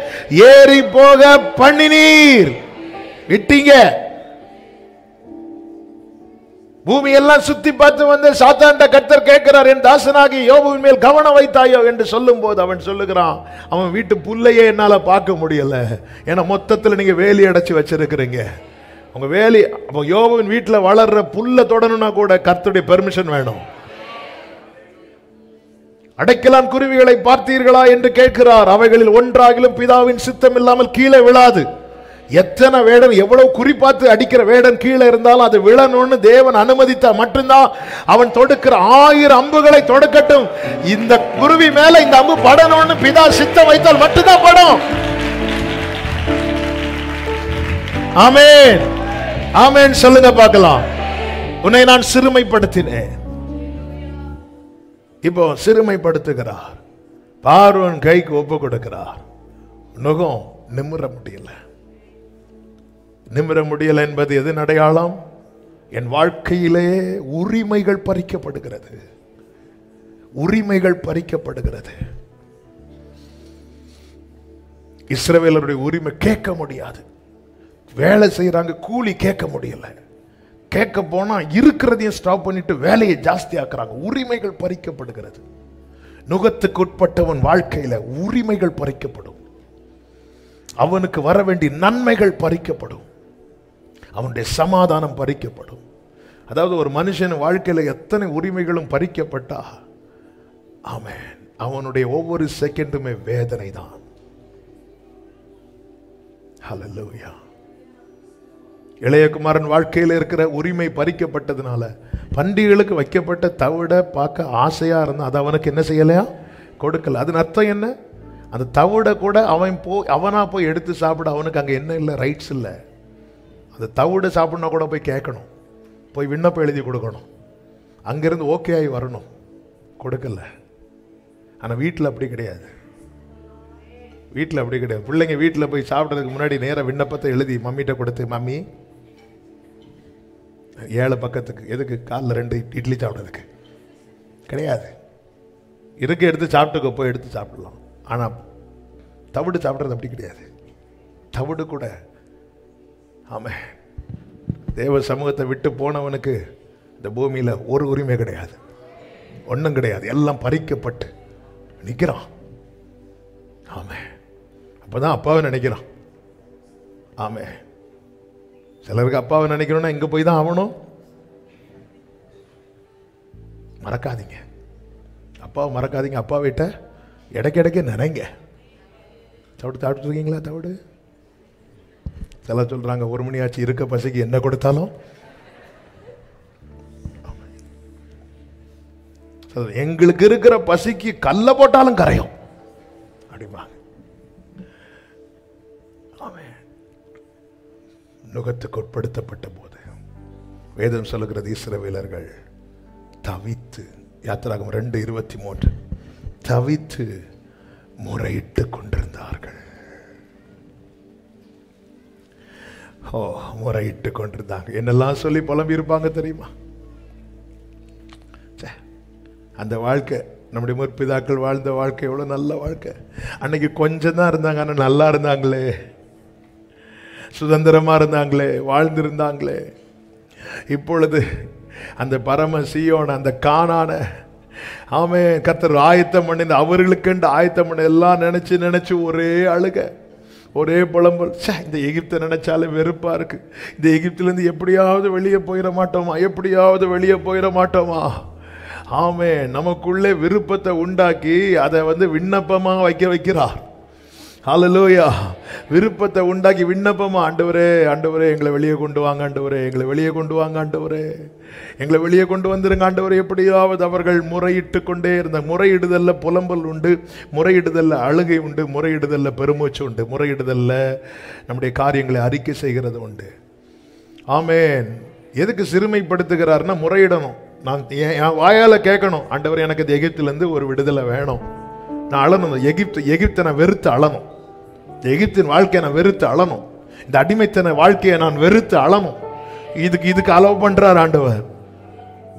S1: ஏறி போக பண்ணினீர். விட்டீங்க. பூமி எல்லாம் சுத்தி பார்த்து வந்து சாத்தான்ட கர்த்தர் கேட்கிறார், என் தாசனாகி யோபுவின் மேல் கவனம் வைத்தாயோ என்று சொல்லும் போது அவன் சொல்லுகிறான், அவன் வீட்டு புல்லையே என்னால பார்க்க முடியல, ஏன்னா மொத்தத்தில் நீங்க வேலி அடைச்சு வச்சிருக்கிறீங்க. உங்க வேலி அப்போ யோபுவின் வீட்டில் வளர்ற புல்ல தொடணும்னா கூட கர்த்தருடைய பெர்மிஷன் வேணும். அடைக்கலான் குருவிகளை பார்த்தீர்களா என்று கேட்கிறார். அவைகளில் ஒன்றாகிலும் பிதாவின் சித்தம் இல்லாமல் கீழே விழாது. எத்தனை வேடன், எவ்வளவு குறிப்பாத்து அடிக்கிற வேடன் கீழே இருந்தாலும் அது விழணும்னு தேவன் அனுமதித்தா மட்டும்தான் அவன் தொடுக்கிற 1000 அம்புகளை தொடுக்கட்டும், இந்த குருவி மேல இந்த அம்பு படணும்னு பிதா சித்தம் வைத்தால் மட்டும்தான் படும். ஆமென், ஆமென் சொல்லுங்க பார்க்கலாம். உன்னை நான் சிறுமைப்படுத்தினேன். இப்போ சிறுமைப்படுத்துகிறார். பார்வோன் கைக்கு ஒப்பு கொடுக்கிறார். நுகம் நிமிர முடியல. நிமிர முடியல என்பது எது அடையாளம்? என் வாழ்க்கையிலே உரிமைகள் பறிக்கப்படுகிறது. உரிமைகள் பறிக்கப்படுகிறது. இஸ்ரவேலருடைய உரிமை கேட்க முடியாது. வேலை செய்யறாங்க, கூலி கேட்க முடியல. கேட்க போனா இருக்கிறதையும் ஸ்டாப் பண்ணிட்டு வேலையை ஜாஸ்தி ஆக்குறாங்க. உரிமைகள் பறிக்கப்படுகிறது. நுகத்துக்கு உட்பட்டவன் வாழ்க்கையில உரிமைகள் பறிக்கப்படும். அவனுக்கு வர வேண்டிய நன்மைகள் பறிக்கப்படும். அவனுடைய சமாதானம் பறிக்கப்படும். அதாவது ஒரு மனுஷன் வாழ்க்கையில எத்தனை உரிமைகளும் பறிக்கப்பட்டா ஆமென், அவனுடைய ஒவ்வொரு செகண்டுமே வேதனை தான். ஹல்லேலூயா. இளையகுமாரன் வாழ்க்கையில் இருக்கிற உரிமை பறிக்கப்பட்டதுனால பண்டிகைகளுக்கு வைக்கப்பட்ட தவிட பார்க்க ஆசையா இருந்தா அது அவனுக்கு என்ன செய்யலையா? கொடுக்கல. அதன் அர்த்தம் என்ன? அந்த தவிட கூட அவனா போய் எடுத்து சாப்பிட அவனுக்கு அங்கே என்ன இல்லை, ரைட்ஸ் இல்லை. அந்த தவிட சாப்பிட்னா கூட போய் கேட்கணும், போய் விண்ணப்பம் எழுதி கொடுக்கணும், அங்கிருந்து ஓகே ஆகி வரணும். கொடுக்கல. ஆனால் வீட்டில் அப்படி கிடையாது. வீட்டில் அப்படி கிடையாது. பிள்ளைங்க வீட்டில் போய் சாப்பிட்றதுக்கு முன்னாடி நேராக விண்ணப்பத்தை எழுதி மம்மிகிட்ட கொடுத்து, மம்மி 7 பக்கத்துக்கு எதுக்கு? காலில் 2 இட்லி சாப்பிட்றதுக்கு கிடையாது. இருக்கு, எடுத்து சாப்பிட்டுக்க, போய் எடுத்து சாப்பிடலாம். ஆனால் தவிடு சாப்பிட்றது அப்படி கிடையாது. தவிடு கூட ஆமாம், தேவ சமூகத்தை விட்டு போனவனுக்கு இந்த பூமியில் ஒரு உரிமை கிடையாது. ஒண்ணும் கிடையாது, எல்லாம் பறிக்கப்பட்டு நிக்கிறான். ஆமே, அப்பதான் அப்பாவை நினைக்கிறான். ஆமே, சிலருக்கு அப்பாவை நினைக்கணும்னா எங்க போய் தான் ஆகணும்? மறக்காதீங்க, அப்பாவை மறக்காதீங்க. அப்பா வீட்டை இடைக்கிடைக்க நினைங்க. தவிடு சாப்பிட்டு இருக்கீங்களா? தவிடு சில சொல்றாங்க 1 மணி ஆச்சு, இருக்க பசிக்கு என்ன கொடுத்தாலும். எங்களுக்கு இருக்கிற பசிக்கு கல்ல போட்டாலும் கரையும் அப்படிமா. நுகத்துக்கு உட்படுத்தப்பட்ட போது வேதம் சொல்லுகிறது, இஸ்ரவேலர்கள் தவித்து, யாத்திராகமம் 2:23, தவித்து முறையிட்டு கொண்டிருந்தார்கள். முறையிட்டு கொண்டிருந்தாங்க. என்னெல்லாம் சொல்லி புலம்பி இருப்பாங்க தெரியுமா? அந்த வாழ்க்கை, நம்முடைய முற்பிதாக்கள் வாழ்ந்த வாழ்க்கை எவ்வளவு நல்ல வாழ்க்கை. அன்னைக்கு கொஞ்சம் தான் இருந்தாங்க, ஆனால் நல்லா இருந்தாங்களே, சுதந்திரமா இருந்தாங்களே, வாழ்ந்திருந்தாங்களே. இப்பொழுது அந்த பரம சீயோன், அந்த கானான, ஆமே, கர்த்தர் ஆயத்தம் பண்ணி அவர்களுக்கு ஆயத்தம் பண்ணி எல்லாம் நினைச்சு நினைச்சு ஒரே அழுக, ஒரே புலம்பல். இந்த எகிப்தை நினைச்சாலே வெறுப்பா இருக்கு. இந்த எகிப்திலிருந்து எப்படியாவது வெளியே போயிட மாட்டோமா, எப்படியாவது வெளியே போயிட மாட்டோமா? ஆமே, நமக்குள்ளே விருப்பத்தை உண்டாக்கி அதை விண்ணப்பமா வைக்கிறார். ஹல்லேலூயா. விருப்பத்தை உண்டாக்கி விண்ணப்பமா, ஆண்டவரே ஆண்டவரே எங்களை வெளியே கொண்டு வாங்க, ஆண்டவரே எங்களை வெளியே கொண்டு வாங்க, ஆண்டவரே எங்களை வெளியே கொண்டு வந்துருங்க, ஆண்டவரே. எப்படியாவது அவர்கள் முறையிட்டு கொண்டே இருந்த. முறையிடுதல்ல புலம்பல் உண்டு, முறையிடுதல்ல அழுகை உண்டு, முறையிடுதல்ல பெருமூச்சு உண்டு, முறையிடுதல்ல நம்முடைய காரியங்களை அறிக்கை செய்கிறது உண்டு. ஆமேன். எதுக்கு சிறுமைப்படுத்துகிறார்னா முறையிடணும். நான் என் வாயால கேட்கணும், ஆண்டவர் எனக்கு இந்த எகிப்திலிருந்து ஒரு விடுதலை வேணும். நான் அழணும், எகிப்தை நான் வெறுத்து அழணும், எகிப்தின் வாழ்க்கையை நான் வெறுத்து அழணும், இந்த அடிமைத்தன வாழ்க்கையை நான் வெறுத்து அழணும். இதுக்கு அலோவ் பண்றார் ஆண்டவர்.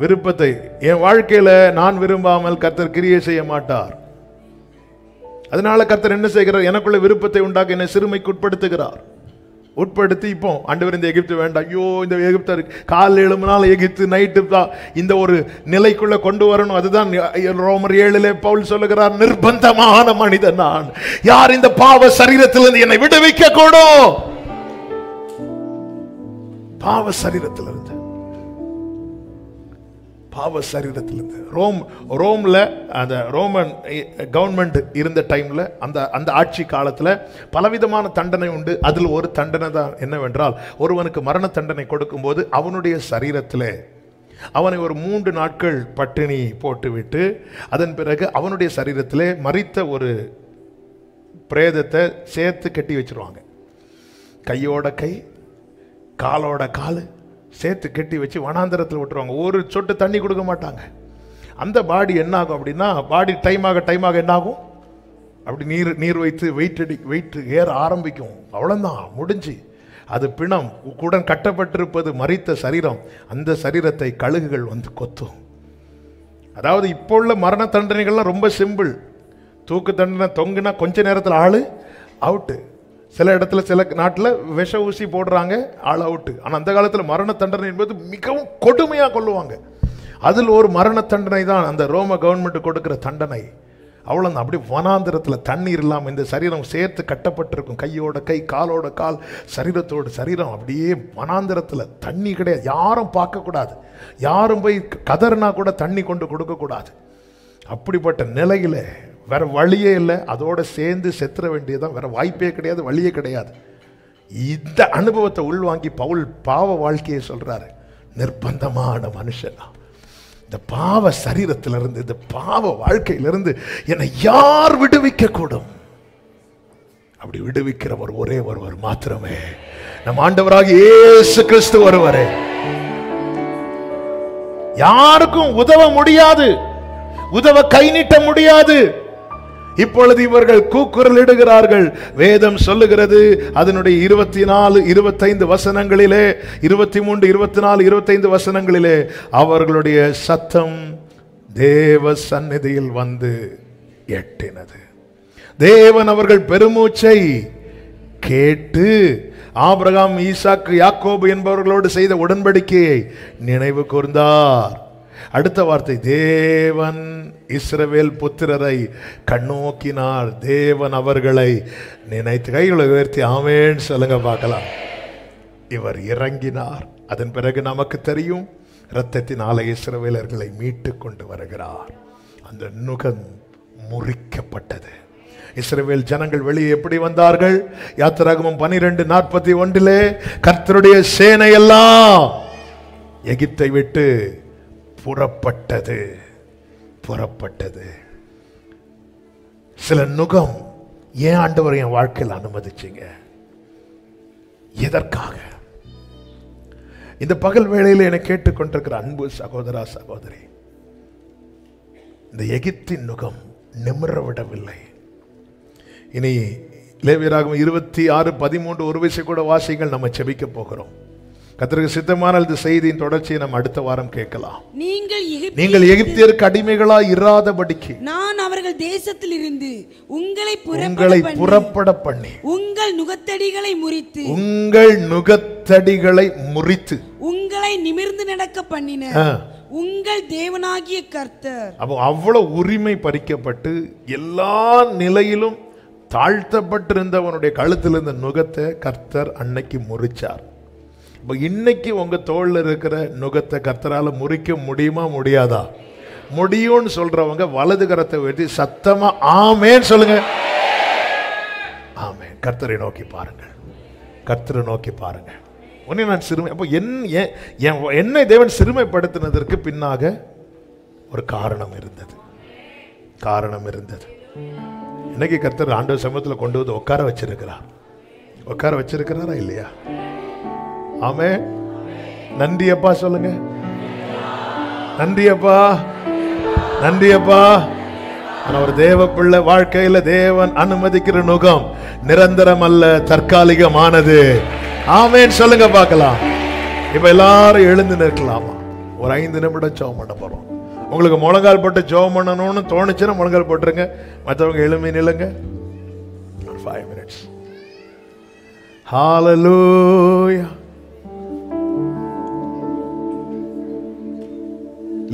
S1: விருப்பத்தை என் வாழ்க்கையில நான் விரும்பாமல் கர்த்தர் கிரியை செய்ய மாட்டார். அதனால கர்த்தர் என்ன செய்கிறார்? எனக்குள்ள விருப்பத்தை உண்டாக்க என்னை சிறுமைக்கு உட்படுத்தி இப்போ ஆண்டவர் இந்த எகிப்து வேண்டாம், ஐயோ இந்த எகிப்து கால் எழும்பினாலும் எகிப்து, நைட்டு இந்த ஒரு நிலைக்குள்ள கொண்டு வரணும். அதுதான் ரோமர் 7 பவுல் சொல்லுகிறார், நிர்பந்தமான மனிதன் நான், யார் இந்த பாவ சரீரத்திலிருந்து என்னை விடுவிக்க கூடும்? பாவ சரீரத்திலிருந்து, பாவ சரீரத்திலிருந்து. ரோம்ல அந்த ரோமன் கவர்மெண்ட் இருந்த டைம்ல, அந்த ஆட்சி காலத்துல பலவிதமான தண்டனை உண்டு. அதில் ஒரு தண்டனை தான் என்னவென்றால், ஒருவனுக்கு மரண தண்டனை கொடுக்கும் போது அவனுடைய சரீரத்திலே அவனை ஒரு 3 நாட்கள் பட்டினி போட்டுவிட்டு, அதன் பிறகு அவனுடைய சரீரத்திலே மரித்த ஒரு பிரேதத்தை சேர்த்து கட்டி வச்சிருவாங்க. கையோட கை, காலோட காலு சேர்த்து கட்டி வச்சு வனாந்தரத்தில் விட்டுருவாங்க. ஒரு சொட்டு தண்ணி கொடுக்க மாட்டாங்க. அந்த பாடி என்ன ஆகும் அப்படின்னா, பாடி டைம் ஆக என்ன ஆகும், அப்படி நீர் வைத்து வெயிட் ஏற ஆரம்பிக்கும். அவ்வளோதான், முடிஞ்சு. அது பிணம் கூட கட்டப்பட்டிருப்பது மரித்த சரீரம். அந்த சரீரத்தை கழுகுகள் கொத்தும். அதாவது இப்போ உள்ள மரண தண்டனைகள்லாம் ரொம்ப சிம்பிள். தூக்கு தண்டனை தொங்குனா கொஞ்ச நேரத்தில் ஆளு அவுட்டு. சில இடத்துல சில நாட்டில் விஷ ஊசி போடுறாங்க, ஆள் அவுட்டு. ஆனால் அந்த காலத்தில் மரண தண்டனை என்பது மிகவும் கொடுமையாக கொள்ளுவாங்க. அதில் ஒரு மரண தண்டனை தான் அந்த ரோம கவர்மெண்ட் கொடுக்கிற தண்டனை. அவ்வளோதான். அப்படி வனாந்திரத்தில் தண்ணீர் இல்லாமல் இந்த சரீரம் சேர்த்து கட்டப்பட்டிருக்கும். கையோட கை, காலோட கால், சரீரத்தோட சரீரம். அப்படியே வனாந்திரத்தில் தண்ணி கிடையாது, யாரும் பார்க்கக்கூடாது, யாரும் போய் கதறினா கூட தண்ணி கொண்டு கொடுக்கக்கூடாது. அப்படிப்பட்ட நிலையில் வேற வழியே இல்லை, அதோட சேர்ந்து செத்துற வேண்டியதான், வேற வாய்ப்பே கிடையாது, வழியே கிடையாது. இந்த அனுபவத்தை உள்வாங்கி பவுல் பாவ வாழ்க்கையை சொல்றாரு. நிர்பந்தமான மனுஷனா, இந்த பாவ சரீரத்திலிருந்து, இந்த பாவ வாழ்க்கையிலிருந்து என்னை யார் விடுவிக்க கூடும்? அப்படி விடுவிக்கிறவர் ஒரே ஒருவர் மாத்திரமே, நம் ஆண்டவராகிய இயேசு கிறிஸ்து ஒருவரே. யாருக்கும் உதவ முடியாது, உதவ கை நீட்ட முடியாது. இப்பொழுது இவர்கள் கூக்குரல் இடுகிறார்கள். வேதம் சொல்லுகிறது, அதனுடைய 24, 25 வசனங்களிலே, 23, 24, 25 வசனங்களிலே அவர்களுடைய சத்தம் தேவ சந்நிதியில் எட்டினது. தேவன் அவர்கள் பெருமூச்சை கேட்டு ஆபிரகாம், ஈசாக்கு, யாக்கோபு என்பவர்களோடு செய்த உடன்படிக்கையை நினைவு கூர்ந்தார். அடுத்த வார்த்தை, தேவன் இஸ்ரவேல் புத்திரரை கண்ணோக்கினார், தேவன் அவர்களை நினைத்து. கைகளை உயர்த்தி ஆமென் சொல்லுங்க பார்க்கலாம். இவர் இறங்கினார். அதன் பிறகு நமக்கு தெரியும், இரத்தத்தினால இஸ்ரவேலர்களை மீட்டு கொண்டு வருகிறார். அந்த நுகம் முறிக்கப்பட்டது. இஸ்ரவேல் ஜனங்கள் வெளியே எப்படி வந்தார்கள்? யாத்திராகமம் 12:41 கர்த்தருடைய சேனையெல்லாம் எகிப்தை விட்டு புறப்பட்டது. சில நுகம் ஏன் ஆண்டவர் என் வாழ்க்கையில் அனுமதிச்சீங்க? எதற்காக? இந்த பகல் வேளையில் என்னை கேட்டுக்கொண்டிருக்கிற அன்பு சகோதரா சகோதரி, இந்த எகிப்தின் நுகம் நிமிர விடவில்லை. இனி லேவியராகமம் 26:13 ஒரு விஷயம் கூட வாசிகள். நம்ம செபிக்க போகிறோம். கர்த்தருக்கு சித்தமான இந்த செய்தியின் தொடர்ச்சியை நம்ம அடுத்த வாரம் கேட்கலாம். நீங்கள் எகிப்தியருக்கு அடிமைகளாய் இராதபடிக்கு நான் அவர்கள் தேசத்தில் இருந்து உங்களை புறப்பட பண்ணி உங்கள் நுகத்தடிகளை முறித்து உங்களை நிமிர்ந்து நடக்க பண்ணின உங்கள் தேவனாகிய கர்த்தர். அப்போ அவ்வளவு உரிமை பறிக்கப்பட்டு எல்லா நிலையிலும் தாழ்த்தப்பட்டிருந்தவனுடைய கழுத்தில் இருந்த நுகத்தை கர்த்தர் அன்னைக்கு முறிச்சார். இப்போ இன்னைக்கு உங்க தோளில் இருக்கிற நுகத்தை கர்த்தரால முறிக்க முடியுமா முடியாதா? முடியும்னு சொல்றவங்க வலது கரத்தை உயர்த்தி சத்தமா ஆமென் சொல்லுங்க. ஆமென். கர்த்தரை நோக்கி பாருங்க, கர்த்தரை நோக்கி பாருங்க. உன்னை நான் சிறுமை, அப்போ என்னை தேவன் சிறுமைப்படுத்தினதற்கு பின்னாக ஒரு காரணம் இருந்தது. இன்னைக்கு கர்த்தர் ஆண்டவர் சமூகத்தில் கொண்டு வந்து உட்கார வச்சிருக்கிறாரா இல்லையா? ஆமே. நன்றி அப்பா சொல்லுங்க. நன்றி அப்பா. ஒரு தேவ பிள்ளை வாழ்க்கையில தேவன் அனுமதிக்கிற நுகம் நிரந்தரம் அல்ல, தற்காலிகமானது. ஆமென் சொல்லுங்க பார்க்கலாம். இப்ப எல்லாரும் எழுந்து நிற்கலாமா? ஒரு 5 நிமிடம் ஜெபம் பண்ண போறோம். உங்களுக்கு முழங்கால் போட்டு ஜெபம் பண்ணணும்னு தோணுச்சுன்னா முழங்கால் போட்டுருங்க. மற்றவங்க எழுமி நில்லுங்க. 5 minutes. ஹalleluya.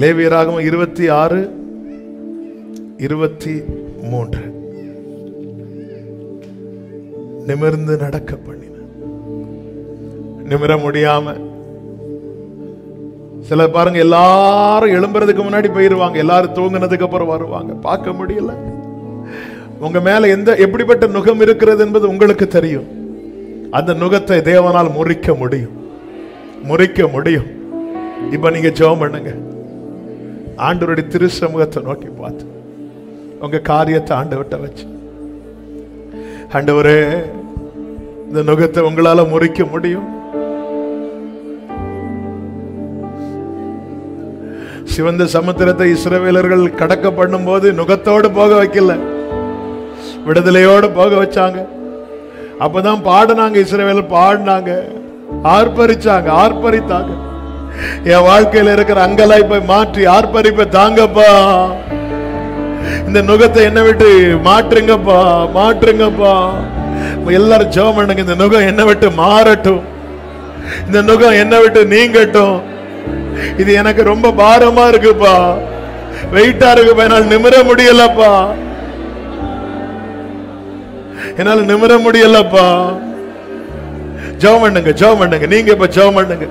S1: லேவியராகமம் 26:23 நிமிர்ந்து நடக்க பண்ணின. நிமிர முடியாம சில பாருங்க, எல்லாரும் எழும்புறதுக்கு முன்னாடி போயிருவாங்க, எல்லாரும் தூங்கினதுக்கு அப்புறம் வருவாங்க. பார்க்க முடியல. உங்க மேல எப்படிப்பட்ட நுகம் இருக்கிறது என்பது உங்களுக்கு தெரியும். அந்த நுகத்தை தேவனால் முறிக்க முடியும். இப்ப நீங்க ஜெபம் பண்ணுங்க. ஆண்டவருடைய திரு சமூகத்தை நோக்கி பார்த்து உங்க காரியத்தை ஆண்டவர்கிட்ட வச்சு, ஆண்டவரே இந்த நுகத்தை உங்களால முறிக்க முடியும். சிவந்த சமுத்திரத்தை இஸ்ரவேலர்கள் கடக்க பண்ணும் போது நுகத்தோடு போக வைக்கல, விடுதலையோடு போக வச்சாங்க. அப்பதான் பாடினாங்க, இஸ்ரவேலர் பாடினாங்க, ஆர்ப்பரித்தாங்க. என் வாழ்க்கையில் இருக்கிற அங்கலாய்ப்பை மாற்றி ஆர்ப்பரிப்பை தாங்கப்பா, இந்த நுகத்தை என்ன விட்டு மாற்றுங்கப்பா. எல்லாரும் ஜெபம் பண்ணுங்க. இந்த நுகம் என்ன விட்டு மாறட்டும், இந்த நுகம் என்ன விட்டு நீங்கட்டும். இது எனக்கு ரொம்ப பாரமா இருக்குப்பா, வெயிட்டா இருக்குப்பா, என்னால் நிமிர முடியலப்பா, ஜெபம் பண்ணுங்க. நீங்க இப்ப ஜெபம் பண்ணுங்க.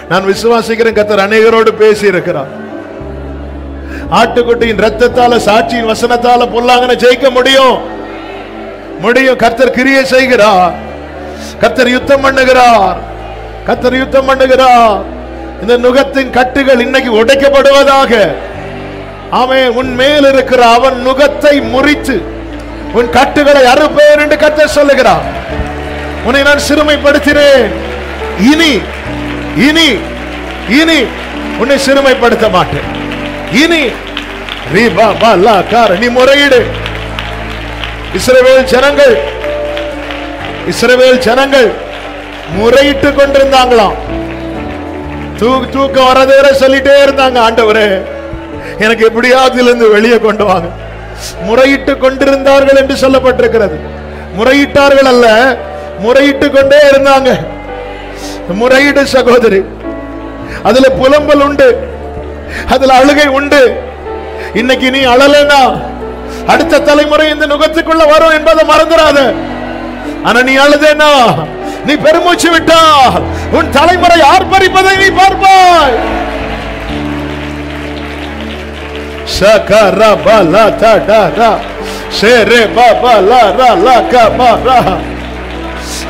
S1: நான் விசுவாசிக்கிறேன் கர்த்தர் அநேகரோடு பேசி இருக்கிறார். ஆட்டுக்குட்டியின் ரத்தத்தால, சாட்சியின் வசனத்தால பொல்லாங்கனை ஜெயிக்க முடியும். கர்த்தர் கிரியை செய்கிறார். கர்த்தர் யுத்தம் பண்ணுகிறார். இந்த நுகத்தின் கட்டுகள் இன்னைக்கு உடைக்கப்படுவதாக. ஆமென். உன் மேல் இருக்கிற அவன் நுகத்தை முறித்து உன் கட்டுகளை அறுப்பேன் என்று கர்த்தர் சொல்லுகிறார். உன்னை நான் சிறுமைப்படுத்தினேன், இனி உன்னை சிறுமைப்படுத்த மாட்டேன். இனி நீ முறையீடு. இஸ்ரவேல் ஜனங்கள் முறையிட்டு கொண்டிருந்தாங்களாம். தூக்கம் வரது வரை சொல்லிட்டே இருந்தாங்க, ஆண்டவரே எனக்கு எப்படியாவது இருந்து வெளியே கொண்டு வாங்க. முறையிட்டு கொண்டிருந்தார்கள் என்று சொல்லப்பட்டிருக்கிறது. முறையிட்டார்கள் அல்ல, முறையிட்டு கொண்டே இருந்தாங்க. முறையீடு சகோதரி, அதுல புலம்பல் உண்டு. அதுல அழுகை உண்டு. இன்னைக்கு நீ அழலைன்னா அடுத்த தலைமுறை இந்த நுகத்துக்குள்ள வரும் என்பதை மறந்துடாத. ஆனா நீ அழுதேனா, நீ பெருமூச்சு விட்டால் உன் தலைமுறை ஆர்ப்பரிப்பதை நீ பார்ப்பாய்.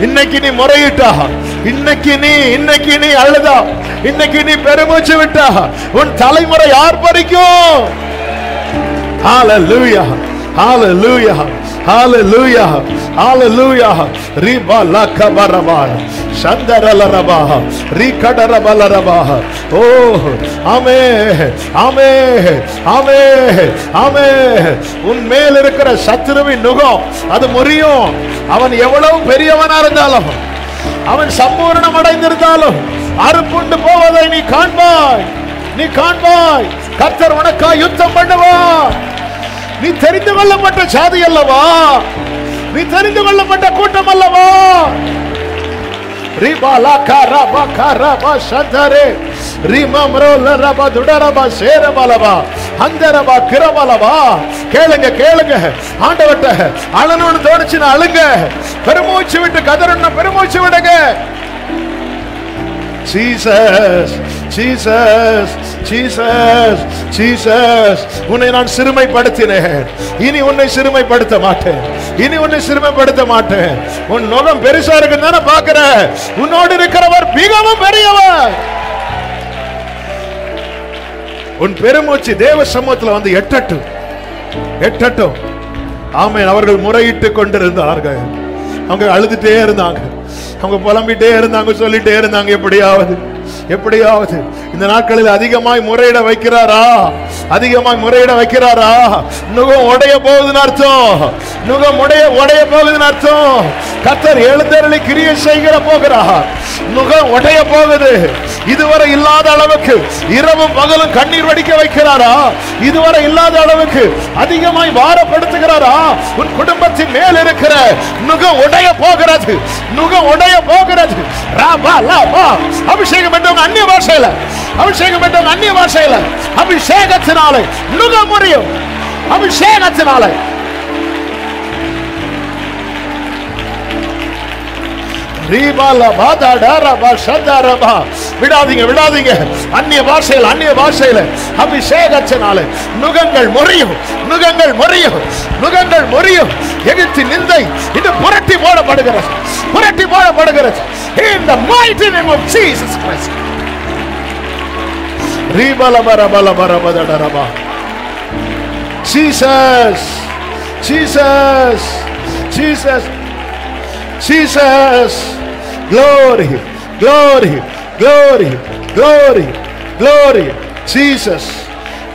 S1: இன்னைக்கு நீ முறையிட்டா, இன்னைக்கு நீ அழுதா, இன்னைக்கு நீ பெருமூச்சு விட்டா உன் தலைமுறை ஆர்ப்பரிக்கும். ஹalleluya, hallelujah, hallelujah, hallelujah. riba lakabaraba shandaralaba rikadarabalaba. oh amen, amen, amen, amen. உன் மேல் இருக்கிற சத்துருவின் நுகம் அது முறியும். அவன் எவ்வளவு பெரியவனா இருந்தாலும், அவன் சம்பூர்ணம் அடைந்திருந்தாலும் அறுப்புண்டு போவதை நீ காண்பாய், நீ காண்பாய். கர்த்தர் உனக்காய் யுத்தம் பண்ணுவார். நீ தெரிந்து கொள்ளப்பட்ட சாதி அல்லவா, நீ தெரிந்து கொள்ளப்பட்ட கூட்டம் அல்லவா. ரிபாலா கரபா கரபா சந்தரே ரிமம்ரோல ரபா துடரபா சேரபலபா அந்தரபா கிரபலபா. கேளுங்க கேளுங்க, ஆண்டவர்ட்ட அழணும்னு தோணுச்சுன்னா அழுங்க, பெருமூச்சு விட்டு கதறணும் பெருமூச்சு விடுங்க. Jesus Jesus Jesus Jesus. உன்னை நான் சிறுமைப்படுத்தினேன், இனி உன்னை சிறுமைப்படுத்த மாட்டேன், இனி உன்னை சிறுமைப்படுத்த மாட்டேன். உன் நுகம் பெருசா இருக்குன்னு தானே பாக்குற, உன்னோடு இருக்கிறவர் மிகவும் பெரியவர். உன் பெருமூச்சு தேவ சமூகத்தில் வந்து எட்டட்டும் எட்டட்டும். ஆமென். அவர்கள் முறையிட்டு கொண்டிருந்தார்கள், அவங்க அழுதுட்டே இருந்தாங்க, அவங்க புலம்பிட்டே இருந்தாங்க, சொல்லிட்டே இருந்தாங்க. எப்படியாவது எப்படியாவது இந்த நாட்களில் அதிகமாய் முறையிட வைக்கிறாரா, அதிகமாய் முறையிட வைக்கிறாரா. நுகம் உடைய போகுதுன்னு அர்த்தம், நுகம் உடைய போகுதுன்னு அர்த்தம். கர்த்தர் எழுந்தருளி கிரியை செய்கிற போகிறார். நுகம் உடைய போகுது. இதுவரை இல்லாத அளவுக்கு இரவும் பகலும் கண்ணீர் வடிக்க வைக்கிறாரா, இதுவரை இல்லாத அளவுக்கு அதிகமாய் பாரப்படுத்துகிறாரா. உன் குடும்பத்தின் மேல் இருக்கிற நுகம் உடைய போகிறது, நுகம் உடைய போகிறது. அபிஷேகம் என்றவங்க அந்நிய பாஷையில, அபிஷேகம் என்றவங்க அந்நிய பாஷையில, அபிஷேகத்தினாலே நுகம் முடியும், அபிஷேகத்தினாலே. விடாதீங்க விடாதீங்க, அந்நிய பாஷையில் அந்நிய பாஷையில அபிஷேகத்தினாலே நுகங்கள் முறியும், நுகங்கள் முறியும், நுகங்கள் முறியும். எகிப்தின் நிந்தை இது புரட்டி போடப்படுகிறது, புரட்டி போடப்படுகிறது. In the mighty name of Jesus Christ. Jesus, Jesus, Jesus, Jesus. Glory, glory, glory, glory, glory. Jesus,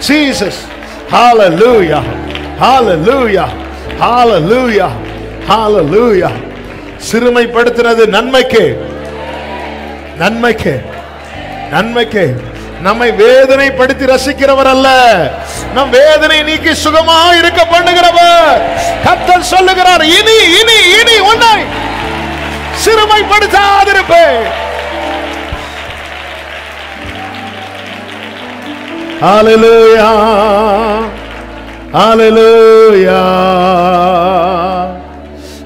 S1: Jesus. Hallelujah, hallelujah, hallelujah, hallelujah. சிறுமைப்படுத்தினது நன்மைக்கு, நன்மைக்கு, நன்மைக்கு. நம்மை வேதனைப்படுத்தி ரசிக்கிறவர் அல்ல, நம் வேதனை நீக்கி சுகமா இருக்க பண்ணுகிறவர். கர்த்தர் சொல்லுகிறார், இனி இனி இனி உன்னை சிறுமைப்படுத்தாதிருப்பேன். ஹalleluya, ஹalleluya,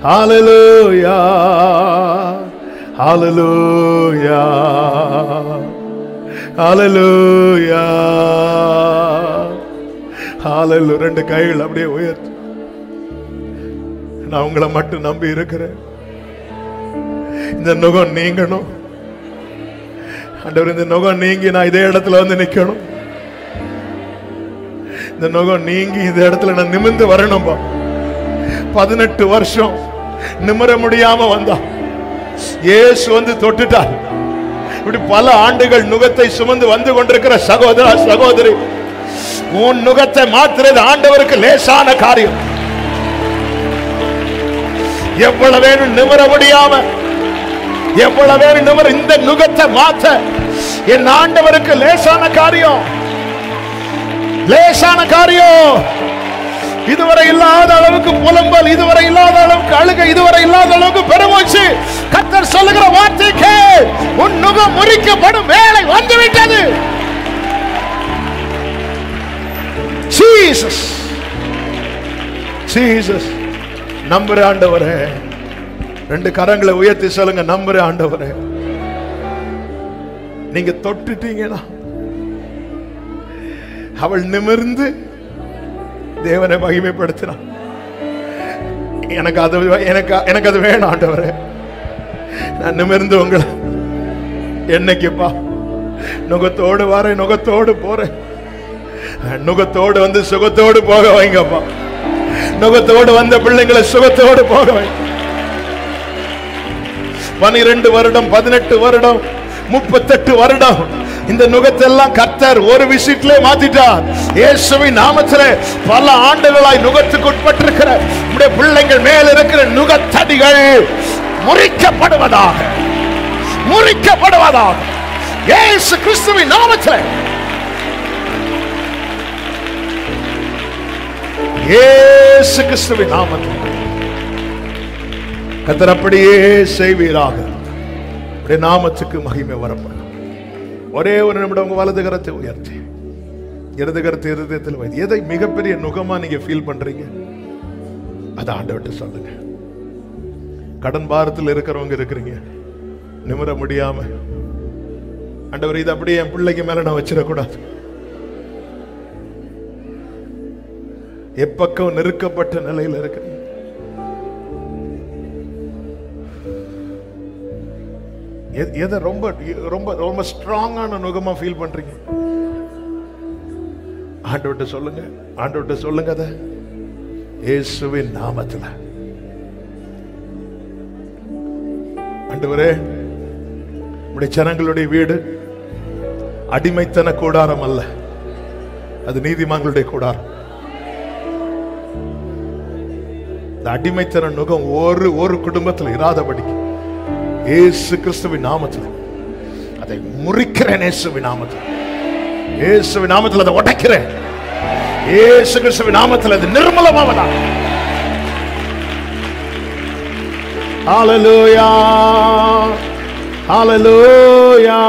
S1: ஹalleluya, ஹalleluya, ஹalleluya, ஹalleluya. ரெண்டு கைகள் அப்படியே உயர்த்து. நான் உங்களை மட்டும் நம்பி இருக்கிறேன். இந்த நுகம் நீங்கணும் ஆண்டவர், இந்த நுகம் நீங்கி நான் இதே இடத்துல வந்து நிக்கணும். இந்த நுகம் நீங்கி இந்த இடத்துல நான் நிமிர்ந்து வரணும்பா. 18 வருஷம் நிமிர முடியாம வந்தா இயேசு வந்து தொட்டுட்டார். இப்படி பல ஆண்டுகள் நுகத்தை சுமந்து வந்து கொண்டிருக்கிற சகோதரா சகோதரி, உன் நுகத்தை மாத்துறது ஆண்டவருக்கு லேசான காரியம். எவ்வளவு வேணும் நிமிர முடியாம, எவ்வளவு வேணும் நிமிர, இந்த நுகத்தை மாத்த என் ஆண்டவருக்கு லேசான காரியம், லேசான காரியம். இதுவரை இல்லாத அளவுக்கு புலம்பல், இதுவரை இல்லாத அளவுக்கு அழுகை, இதுவரை இல்லாத அளவுக்கு பெருமூச்சு. கர்த்தர் சொல்லுகிற வார்த்தைக்கு உன் நுகம் முறிக்கப்படும் வேலை வந்துவிட்டது. Jesus Jesus. நம்புற ஆண்டவரே, ரெண்டு கரங்களை உயர்த்தி சொல்லுங்க, நம்புற ஆண்டவரே. நீங்க தொட்டுட்டீங்கன்னா அவள் நிமிர்ந்து தேவனை மகிமைப்படுத்தினான். எனக்கு அது வேணும் ஆண்டவரே. நான் நிமிர்ந்து உங்களை என்னைக்குப்பா நுகத்தோடு வரேன், நுகத்தோடு போறேன். நுகத்தோடு வந்து சுகத்தோடு போக வைங்கப்பா. நுகத்தோடு வந்த பிள்ளைங்களை சுகத்தோடு போக வைங்க. 12 வருடம், 18 வருடம், 38 வருடம் இந்த நுகத்தெல்லாம் கர்த்தர் ஒரு விசிட்ல மாத்திட்டார். இயேசுவின் நாமத்திலே பல ஆண்டுகளாய் நுகத்துக்கு உட்பட்டிருக்கிற நம்முடைய பிள்ளைகள் மேல் இருக்கிற நுகத்தடிகள் முறிக்கப்படுவதாக, முறிக்கப்படுவதாக இயேசு கிறிஸ்துவின் நாமத்திலே. இயேசு கிறிஸ்துவின் நாமத்திலே கர்த்தர் அப்படியே செய்வீராக. உடைய நாமத்துக்கு மகிமை வரப்படும். ஒரே ஒரு நிமிடம் உங்க வலது கரத்தை உயர்த்தி இடது கரத்தை இருதயத்தில் வைத்து எதை மிகப்பெரிய நுகமா நீங்க ஃபீல் பண்றீங்க அதை ஆண்டவர்கிட்ட சொல்லுங்க. கடன் பாரத்தில் இருக்கிறவங்க இருக்கிறீங்க, நிமிர முடியாம, ஆண்டவர் இது அப்படியே என் பிள்ளைக்கு மேல நான் வச்சிடக்கூடாது. எப்பக்கம் நெருக்கப்பட்ட நிலையில் இருக்கிறீங்க. எதை ரொம்ப ரொம்ப ரொம்ப ஸ்ட்ராங்கான நுகமா ஃபீல் பண்றீங்க ஆண்டவர்கிட்ட சொல்லுங்க. ஆண்டவர்கிட்ட சொல்லுங்க அதை இயேசுவின் நாமத்தில். ஆண்டவரே, உம்முடைய ஜனங்களுடைய வீடு அடிமைத்தன கூடாரம் அல்ல, அது நீதிமான்களுடைய கூடாரம். அடிமைத்தன நுகம் ஒரு குடும்பத்தில் இராதபடிக்கு இயேசு கிறிஸ்துவின் நாமத்தில் அதை முறிக்கிறேன். இயேசுவின் நாமத்தில், இயேசுவின் நாமத்தில் அதை உடைக்கிறேன். இயேசு கிறிஸ்துவின் நாமத்தில் அது நிர்மலமாவதா. ஹல்லேலூயா, ஹல்லேலூயா.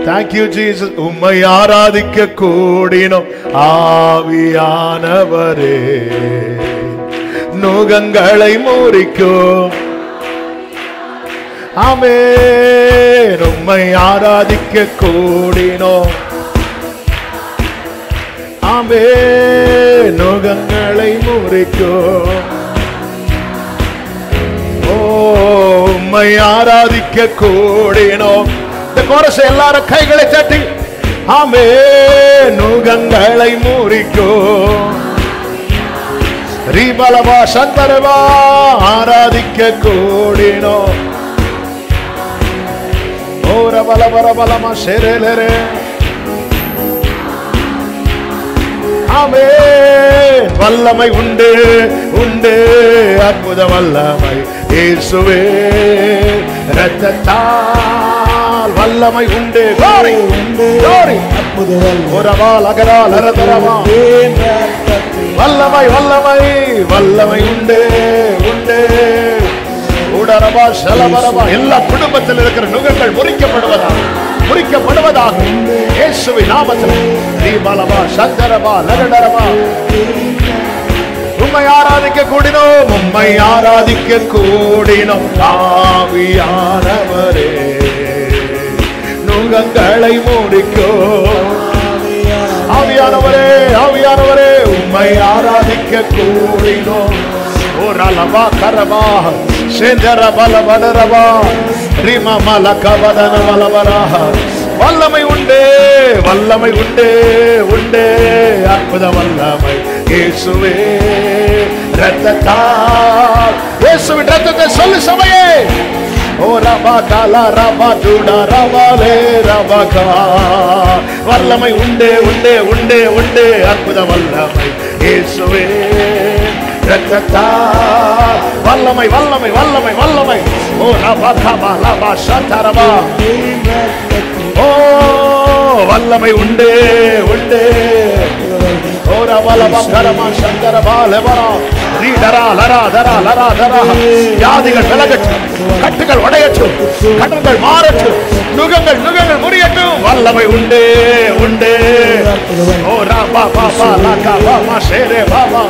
S1: Thank you Jesus. உம்மை ஆராதிக்க கூடினோம் ஆவியானவரே, நுகங்களை முறிக்கும். ஆமென். உம்மை ஆராதிக்க கூடினோம். ஆமென். நுகங்களை முறிக்கும். ஓ, உம்மை ஆராதிக்க கூடினோம். இந்த கோரஸ் எல்லாரும் கைகளை தட்டி ஆமென். நுகங்களை முறிக்கும். ரீபலவா சந்தரவா ஆராதிக்க கூடினோம். ஓர பல பல பலமா சேரேலரே. ஆமென். வல்லமை உண்டு உண்டு, அற்புத வல்லமை இயேசுவே இரத்தத்தால் வல்லமை உண்டு. glory glory அற்புத ஒரவால் அகரால் அரதரமா வல்லமை வல்லமை வல்லமை உண்டு உண்டு. உடரவா சலவரவா எல்லா குடும்பத்தில் இருக்கிற நுகங்கள் முறிக்கப்படுவதாக, முறிக்கப்படுவதாக இயேசுவின் நாமத்தில். தீபலவா சந்தரவா லகடரவா. உம்மை ஆராதிக்க கூடினோம், உம்மை ஆராதிக்க கூடினோம். ஆவியானவரே, நுகங்களை முறிக்கும். ஆவியானவரே, ஆவியானவரே, உம்மை ஆராதிக்க கூடினோம். ஓரலவா கரவா சேந்தர பலவடரவா ரிமமல கவதன வலவரா. வல்லமை உண்டு வல்லமை உண்டு உண்டு, அற்புத வல்லமை இயேசுவே இரத்தத்தால். இயேசுவின் இரத்தத்தை சொல்லு சபையே. ஓ ரபா காலா ரபா ஜூடா ரபாலே ரபகா. வல்லமை உண்டு உண்டு உண்டு உண்டு, அற்புத வல்லமை இயேசுவே இரத்தத்தால். வல்லமை வல்லமை வல்லமை வல்லமை. ஓ ரபா கபா ரபா சந்தரபா. ஓ வல்லமை உண்டு உண்டு. ஓ ரபலபா கரமா சந்தரபா லெபரா ரீடரா லரா தரா லரா தரா. வியாதிகள் விலகட்டும், கட்டுகள் உடையட்டும், கடன்கள் மாறட்டும், நுகங்கள் நுகங்கள் முறியட்டும். வல்லமை உண்டு உண்டு. ஓ ராபா பாபா லாகா பாமா ஷேரே பாபா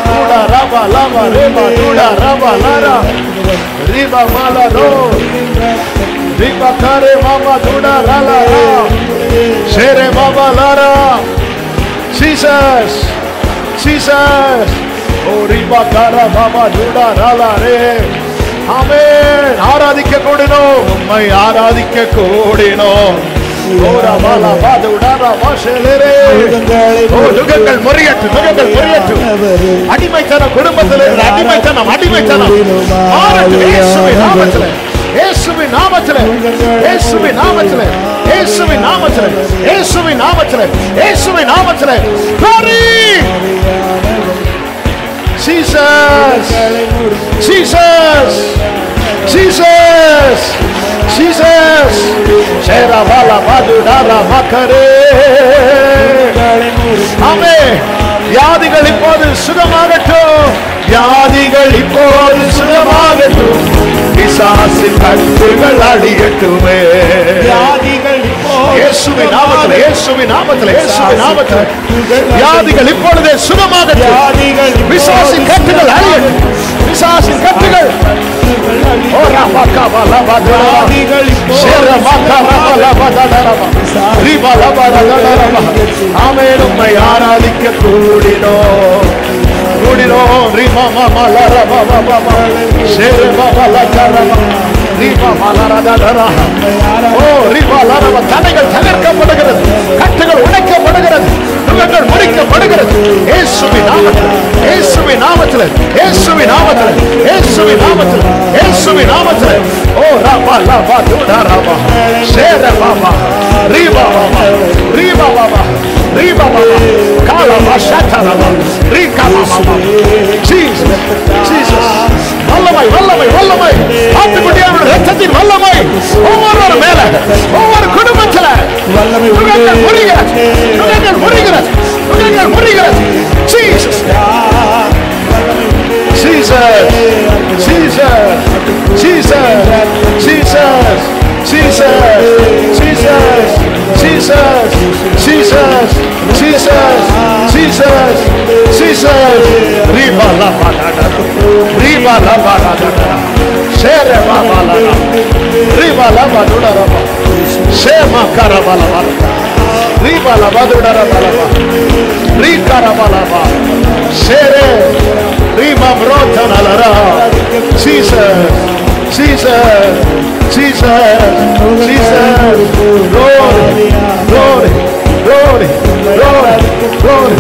S1: டூடா ராபா லாபா ரேபா டூடா ராபா லாரா ரிபா மாலா ரோ ரிபா காரே மாமா டூடா ராலா ரா ஷேரே பாபா லாரா. Jesus Jesus. ஓ ரிபா காரா பாபா டூடா ராலா ரே. ஆமென். ஆராதிக்க கூடினோம், உம்மை ஆராதிக்க கூடினோம். நுகங்கள் முறியட்டும், நுகங்கள் முறியட்டும். அடிமைத்தனம் குடும்பத்தில் இருந்த அடிமைத்தனம், அடிமைத்தனம் மாறட்டும் இயேசுவின் நாமத்திலே, இயேசுவின் நாமத்திலே, இயேசுவின் நாமத்திலே, இயேசுவின் நாமத்திலே, இயேசுவின் நாமத்திலே, இயேசுவின் நாமத்திலே. Jesus, Jesus, Jesus, Jesus. Shera bala badudara makare. ஆமென். வியாதிகள் இப்போது சுகமாகட்டும், வியாதிகள் இப்போது சுகமாகட்டும். பிசாசின் கட்டுகள் அழியட்டுமே. வியாதிகள் இயேசுவின் நாமத்திலே, இயேசுவின் நாமத்திலே, இயேசுவின் நாமத்திலே வியாதிகள் இப்பொழுதே சுகமாகட்டும். பிசாசின் கட்டுகள் அழியட்டும், பிசாசின் கட்டுகள். ஓரா பாக்காபா லபதா ஷேரா பாக்காபா லபதா ரிபா லபதா. ஆமென். உம்மை ஆராதிக்க கூடினோம், கூடினோம். ரிமா மாமா லரபா பாபா ஷேரே பாபா லகரபா ரிபா மலரதரா. ஓ ரிபா லரபா. தடைகள் தகர்க்கப்படுகிறது, கட்டுகள் உடைக்கப்படுகிறது, நுகங்கள் முறிக்கப்படுகிறது. இயேசுவின் நாமத்திலே, இயேசுவின் நாமத்திலே, இயேசுவின் நாமத்திலே, இயேசுவின் நாமத்திலே, இயேசுவின் நாமத்திலே. ஓ ரபா லபா துடா ரபா ஷேர பாபா ரிபா பாபா ரிபா பாபா ரிபா பாபா காலபா ஷட்டரபா ரிகா பாபா. Jesus Jesus. வல்லமை வல்லமை வல்லமை. ஆட்டுக்குட்டியாருடைய இரத்தத்தின் வல்லமை ஒவ்வொரு மேல, ஒவ்வொரு குடும்பத்துல வல்லமை உங்கள் முறிகிறது, உங்கள் முறிகிறது, உங்கள் முறிகிறது. Jesus Jesus Jesus Jesus Jesus Jesus Jesus Jesus Jesus Jesus Jesus Jesus. ரிபா லபா ரிபா லபா ஷேரே பாபா லபா ரிபா லபா துடா ரபா ஷேமா கரபா லபா ரிபா லபா துடா ரபா லபா ரிகா ரபா லபா ஷேரே ரிபா ப்ரோதா நலரா. Jesus Jesus Jesus Jesus. glory glory glory glory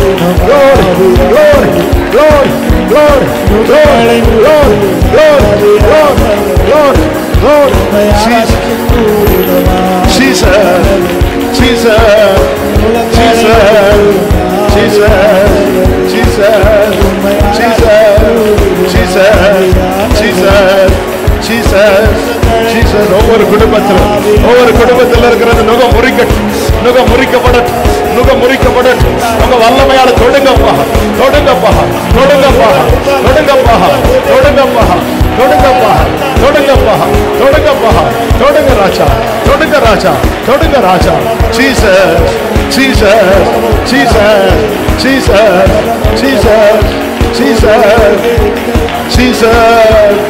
S1: glory glory glory glory glory glory glory glory glory glory. Jesus Jesus Jesus Jesus Jesus Jesus Jesus Jesus Jesus Jesus. ஒவ்வொரு குடும்பத்தில் இருக்கிறது நுகம் முறிக்கட்டும், நுகம் முறிக்கப்படட்டும், நுகம் முறிக்கப்படட்டும். உங்க வல்லமையால தொடுங்கப்பா, தொடுங்கப்பா, தொடுங்கப்பா, தொடுங்கப்பா, தொடுங்கப்பா, தொடுங்கப்பா, தொடுங்கப்பா, தொடுங்கப்பா, தொடுங்க ராஜா, தொடுங்க ராஜா, தொடுங்க ராஜா. Jesus Jesus Jesus Jesus Jesus Jesus Jesus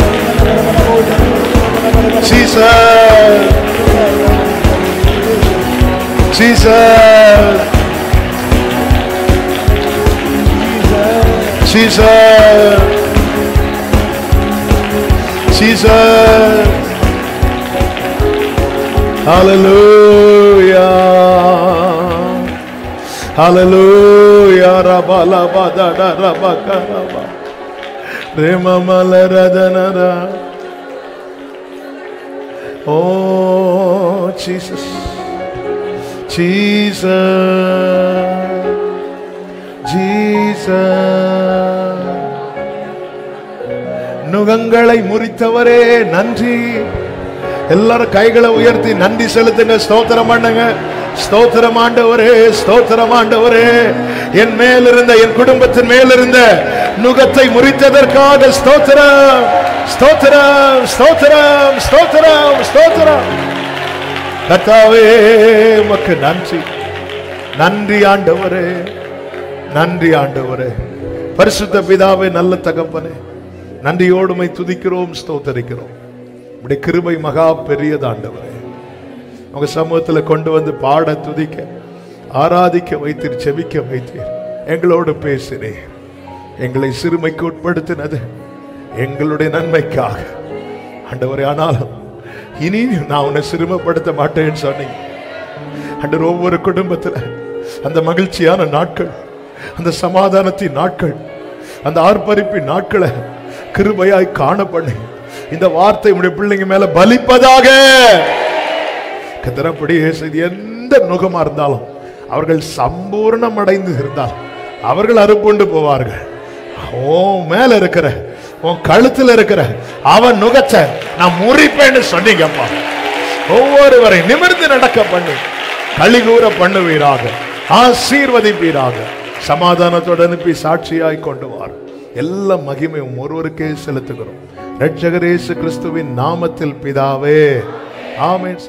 S1: Jesus Jesus Jesus Jesus. Hallelujah Hallelujah. Rabba laba da da rabba karaba rema malaradana. Oh Jesus Jesus Jesus. நுகங்களை முறித்தவரே நன்றி. எல்லாரும் கைகளை உயர்த்தி நன்றி செலுத்துங்க, ஸ்தோத்திரம் பண்ணுங்க. ஸ்தோத்திரம் ஆண்டவரே, ஸ்தோத்திரம் ஆண்டவரே. என் மேலிருந்த, என் குடும்பத்தின் மேலிருந்த நுகத்தை முறித்ததற்காக ஸ்தோத்திரம், ஸ்தோத்திரம், ஸ்தோத்திரம், ஸ்தோத்திரம், ஸ்தோத்திரம். கர்த்தாவே உமக்கு நன்றி. நன்றி ஆண்டவரே, நன்றி ஆண்டவரே. பரிசுத்த பிதாவே, நல்ல தகப்பனே, நன்றியோடு உம்மை துதிக்கிறோம், ஸ்தோத்தரிக்கிறோம். உம்முடைய கிருபை மகா பெரியது ஆண்டவரே. உங்க சமூகத்தில் கொண்டு வந்து பாட, துதிக்க, ஆராதிக்க வைத்தீர், செபிக்க வைத்தீர். எங்களோடு பேசினீர். எங்களை சிறுமைக்கு உட்படுத்தினது எங்களுடைய நன்மைக்காக ஆண்டவரே. ஆனாலும் இனி நான் உன்னை சிறுமைப்படுத்த மாட்டேன்னு சொன்னீங்க ஆண்டவர். ஒவ்வொரு குடும்பத்தில் அந்த மகிழ்ச்சியான நாட்கள், அந்த சமாதானத்தின் நாட்கள், அந்த ஆர்ப்பரிப்பின் நாட்களை கிருபையாய் காண பண்ணி இந்த வார்த்தை உடைய பிள்ளைங்க மேல பலிப்பதாக. கத்தரப்படியே செய்து எந்த நுகமா இருந்தாலும் அவர்கள் சம்பூர்ணம் அடைந்து இருந்தால் அவர்கள் அறுப்புண்டு போவார்கள். உன் மேல இருக்கிற, உன் கழுத்துல இருக்கிற அவன் நுகத்தை நான் முறிப்பேன்னு சொன்னீங்கப்பா. ஒவ்வொருவரை நிமிர்ந்து நடக்க பண்ணி களிகூற பண்ணுவீராக, ஆசீர்வதிப்பீராக. சமாதானத்தோடு அனுப்பி சாட்சியாய் கொண்டு வார். எல்லா மகிமையும் ஒருவருக்கே செலுத்துகிறோம். இரட்சகர் இயேசு கிறிஸ்துவின் நாமத்தில் பிதாவே, ஆமென்.